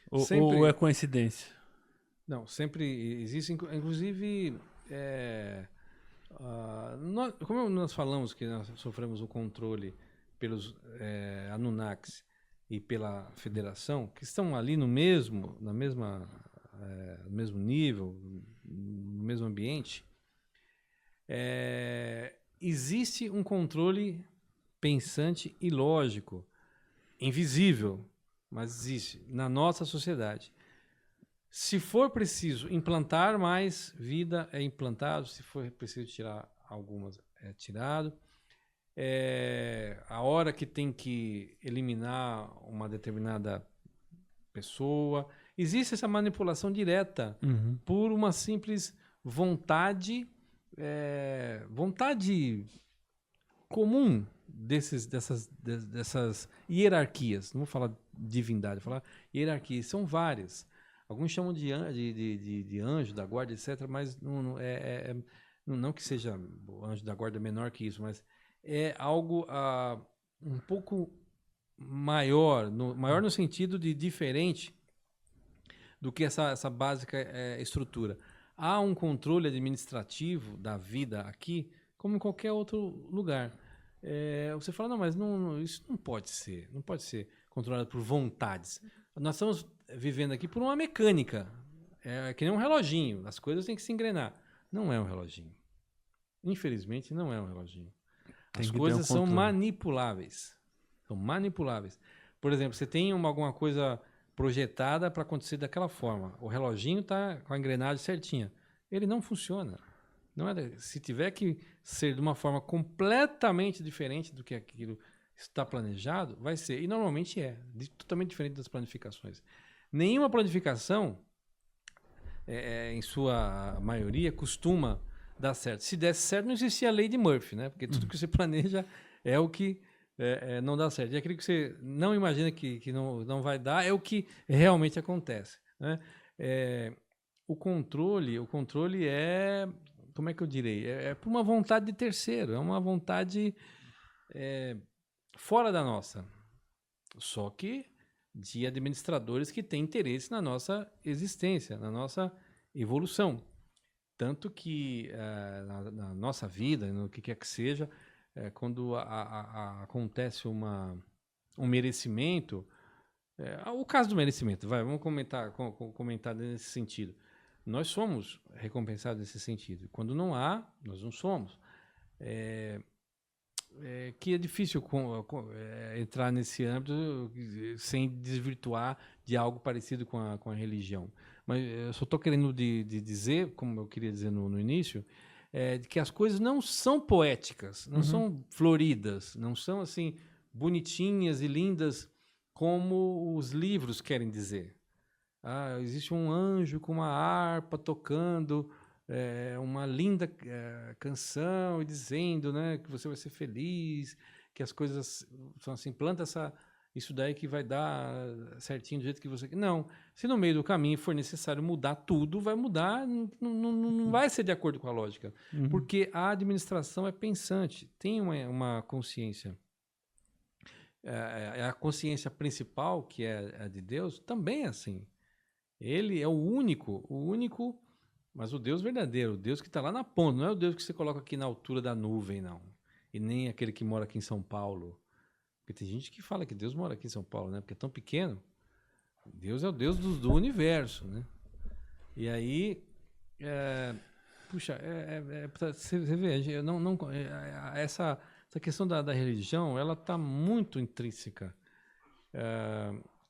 Ou é coincidência? Não, sempre existe, inclusive, como nós falamos que nós sofremos o controle pelos Anunnakis e pela Federação, que estão ali no mesmo nível, no mesmo ambiente, existe um controle pensante e lógico, invisível, mas existe na nossa sociedade. Se for preciso implantar mais vida, é implantado. Se for preciso tirar algumas, é tirado. A hora que tem que eliminar uma determinada pessoa, existe essa manipulação direta por uma simples vontade comum dessas hierarquias. Não vou falar divindade, vou falar hierarquias. São várias. Alguns chamam de anjo da guarda, etc., mas não que seja o anjo da guarda menor que isso, mas é algo um pouco maior no sentido de diferente do que essa básica estrutura. Há um controle administrativo da vida aqui, como em qualquer outro lugar. Você fala, não, mas isso não pode ser controlado por vontades. Nós estamos vivendo aqui por uma mecânica. É que nem um reloginho. As coisas têm que se engrenar. Não é um reloginho. Infelizmente, não é um reloginho. Tem As que ter coisas um são controle. manipuláveis. São manipuláveis. Por exemplo, você tem alguma coisa projetada para acontecer daquela forma. O reloginho está com a engrenagem certinha. Ele não funciona. Não é, se tiver que ser de uma forma completamente diferente do que aquilo está planejado, vai ser. E normalmente é. Totalmente diferente das planificações. Nenhuma planificação, em sua maioria, costuma dar certo. Se desse certo, não existia a lei de Murphy, né? Porque tudo que você planeja é o que não dá certo. E aquilo que você não imagina que não vai dar é o que realmente acontece, né? O controle é, como é que eu direi? É por uma vontade de terceiro, é uma vontade fora da nossa. Só que de administradores que têm interesse na nossa existência, na nossa evolução. Tanto que na nossa vida, no que quer que seja, quando acontece um merecimento, o caso do merecimento, vamos comentar nesse sentido. Nós somos recompensados nesse sentido. Quando não há, nós não somos. Que é difícil entrar nesse âmbito sem desvirtuar de algo parecido com a religião. Mas eu só estou querendo dizer, como eu queria dizer no início, de que as coisas não são poéticas, não são floridas, não são assim bonitinhas e lindas como os livros querem dizer. Existe um anjo com uma harpa tocando uma linda canção e dizendo, né, que você vai ser feliz, que as coisas são assim, planta isso daí que vai dar certinho do jeito que você quer. Não, se no meio do caminho for necessário mudar tudo, vai mudar, não vai ser de acordo com a lógica, porque a administração é pensante, tem uma consciência. A consciência principal, que é a de Deus, também é assim. Ele é o único, mas o Deus verdadeiro, o Deus que está lá na ponta, não é o Deus que você coloca aqui na altura da nuvem, não. E nem aquele que mora aqui em São Paulo. Porque tem gente que fala que Deus mora aqui em São Paulo, né? Porque é tão pequeno. Deus é o Deus do universo, né? E aí, puxa, você vê, essa questão da religião, ela está muito intrínseca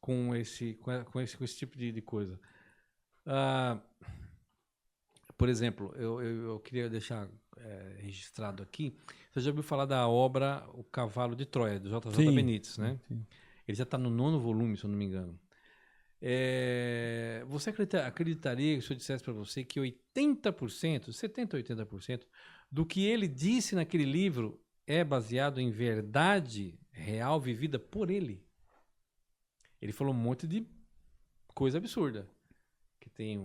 com esse tipo de coisa. Por exemplo, eu queria deixar registrado aqui, você já ouviu falar da obra O Cavalo de Troia, do J.J. Benítez, né? Sim. Ele já está no 9º volume, se eu não me engano. Você acreditaria, se eu dissesse para você, que 80%, 70% a 80% do que ele disse naquele livro é baseado em verdade real vivida por ele? Ele falou um monte de coisa absurda. Que tem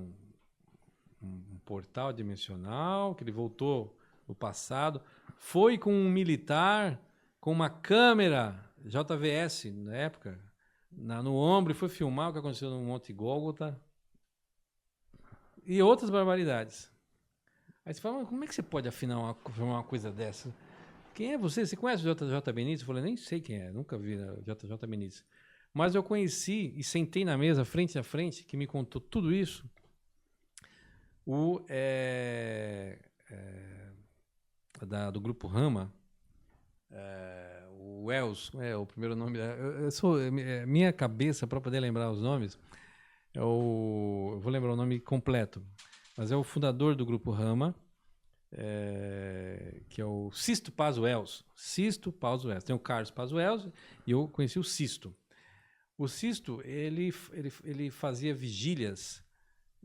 um portal dimensional, que ele voltou no passado, foi com um militar, com uma câmera JVS, na época, no ombro, e foi filmar o que aconteceu no Monte Gólgota. E outras barbaridades. Aí você fala, como é que você pode afirmar uma coisa dessa? Quem é você? Você conhece o JJ Benítez? Eu falei, nem sei quem é, nunca vi o JJ Benítez. Mas eu conheci e sentei na mesa, frente a frente, que me contou tudo isso, do Grupo Rama, o Wells, o primeiro nome. Minha cabeça, para poder lembrar os nomes, eu vou lembrar o nome completo, mas é o fundador do Grupo Rama, que é o Sisto Paz Wells. Sisto Paz Wells. Tem o Carlos Paz Wells e eu conheci o Sisto. O Sisto, ele fazia vigílias.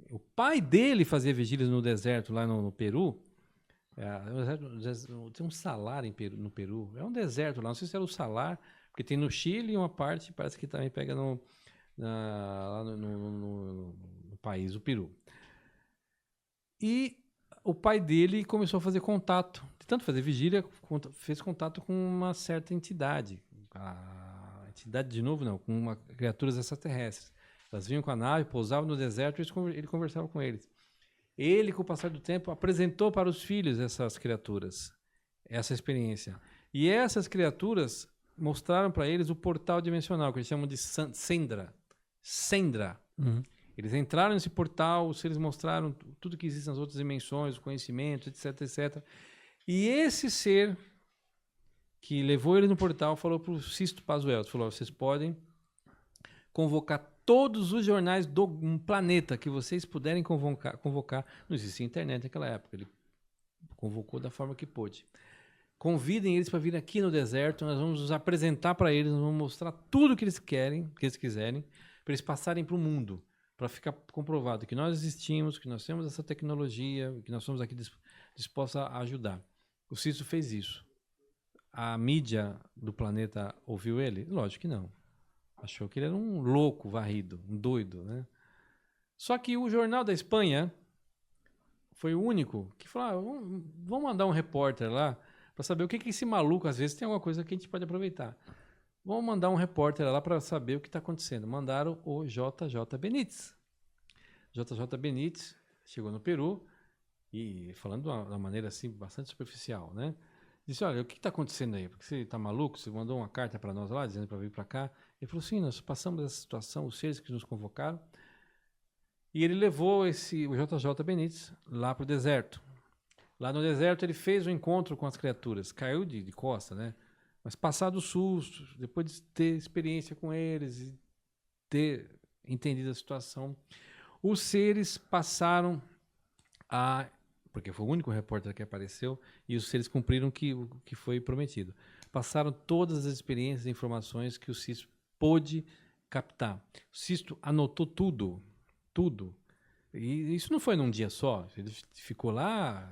O pai dele fazia vigílias no deserto, lá no Peru. Tem um salar no Peru. É um deserto lá, não sei se era o salar, porque tem no Chile e uma parte, parece que também pega lá no país, o Peru. E o pai dele começou a fazer contato, de tanto fazer vigília, fez contato com uma certa entidade. Entidade de novo não, com criaturas extraterrestres. Elas vinham com a nave, pousavam no deserto e ele conversava com eles. Ele, com o passar do tempo, apresentou para os filhos essas criaturas, essa experiência. E essas criaturas mostraram para eles o portal dimensional, que eles chamam de Sendra. Eles entraram nesse portal, eles mostraram tudo que existe nas outras dimensões, o conhecimento, etc, etc. E esse ser que levou ele no portal, falou para o Sisto Pazuello, falou, vocês podem convocar todos os jornais do planeta que vocês puderem convocar. Não existia internet naquela época, ele convocou da forma que pôde. Convidem eles para vir aqui no deserto, nós vamos nos apresentar para eles, nós vamos mostrar tudo que eles querem, que eles quiserem, para eles passarem para o mundo, para ficar comprovado que nós existimos, que nós temos essa tecnologia, que nós somos aqui dispostos a ajudar. O Sisto fez isso. A mídia do planeta ouviu ele? Lógico que não. Achou que ele era um louco varrido, um doido, né? Só que o Jornal da Espanha foi o único que falou, vamos mandar um repórter lá para saber o que esse maluco, às vezes tem alguma coisa que a gente pode aproveitar. Vamos mandar um repórter lá para saber o que está acontecendo. Mandaram o JJ Benítez. JJ Benítez chegou no Peru e falando de uma maneira assim bastante superficial, né? Disse, olha, o que está acontecendo aí? Porque você está maluco? Você mandou uma carta para nós lá, dizendo para vir para cá. Ele falou, sim, nós passamos essa situação, os seres que nos convocaram. E ele levou o JJ Benítez lá para o deserto. Lá no deserto ele fez um encontro com as criaturas. Caiu de costa, né? Mas passado o susto, depois de ter experiência com eles e ter entendido a situação, os seres passaram a... porque foi o único repórter que apareceu, e os seres cumpriram o que foi prometido. Passaram todas as experiências e informações que o Sisto pôde captar. O Sisto anotou tudo. E isso não foi num dia só, ele ficou lá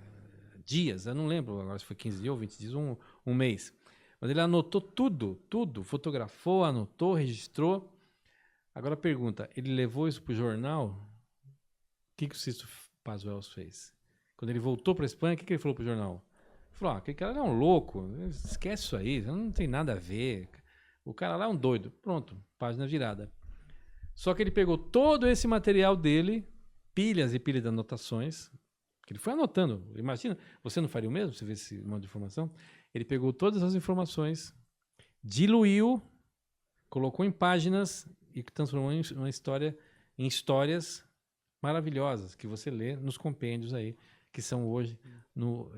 dias, eu não lembro agora se foi 15 dias ou 20 dias, um mês. Mas ele anotou tudo, fotografou, anotou, registrou. Agora a pergunta, ele levou isso para o jornal? O que o Sisto Pazuello fez? Quando ele voltou para a Espanha, o que ele falou para o jornal? Ele falou, aquele cara é um louco, esquece isso aí, não tem nada a ver. O cara lá é um doido. Pronto, página virada. Só que ele pegou todo esse material dele, pilhas e pilhas de anotações, que ele foi anotando. Imagina, você não faria o mesmo, você vê esse monte de informação? Ele pegou todas as informações, diluiu, colocou em páginas e transformou em histórias maravilhosas, que você lê nos compêndios aí, que são hoje,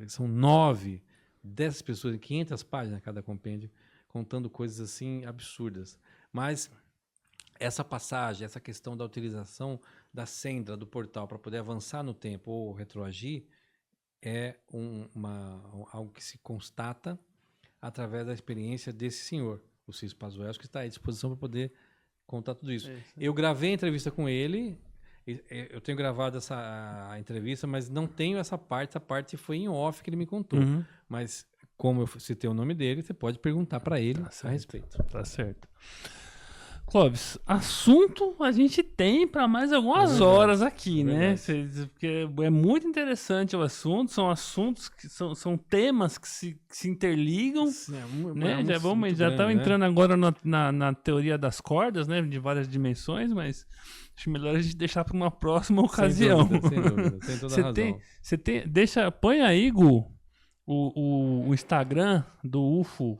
são 9 dessas pessoas, 500 páginas cada compêndio, contando coisas assim absurdas. Mas essa passagem, essa questão da utilização da senda do portal para poder avançar no tempo ou retroagir, é algo que se constata através da experiência desse senhor, o Sisto Pazuello, que está à disposição para poder contar tudo isso. Eu gravei a entrevista com ele, eu tenho gravado a entrevista, mas não tenho essa parte foi em off que ele me contou. Uhum. Mas como eu citei o nome dele, você pode perguntar para ele a respeito. Tá certo. Clóvis, assunto a gente tem para mais algumas horas aqui, né? Porque é muito interessante o assunto, são assuntos que são temas que se interligam, né? Já estamos entrando agora na teoria das cordas, né? De várias dimensões, mas acho melhor a gente deixar para uma próxima ocasião. Sem dúvida, tem toda a razão. Põe aí, Gu, o Instagram do UFO.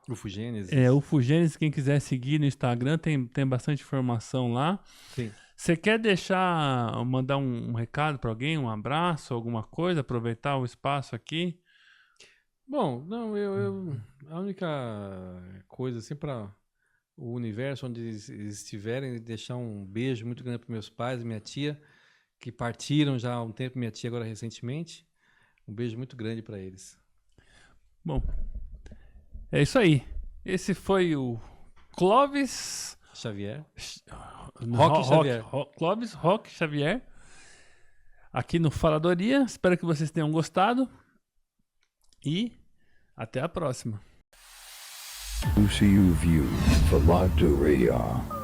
UFO Gênesis. UFO Gênesis, quem quiser seguir no Instagram, tem bastante informação lá. Sim. Você quer mandar um recado para alguém, um abraço, alguma coisa, aproveitar o espaço aqui? Bom, não, a única coisa assim para o universo onde eles estiverem, deixar um beijo muito grande para meus pais e minha tia, que partiram já há um tempo, minha tia agora recentemente. Um beijo muito grande para eles. Bom, é isso aí. Esse foi o Clóvis Xavier. Clóvis Roque Xavier. Aqui no Faladoria. Espero que vocês tenham gostado. E até a próxima. UCU View, Faladoria.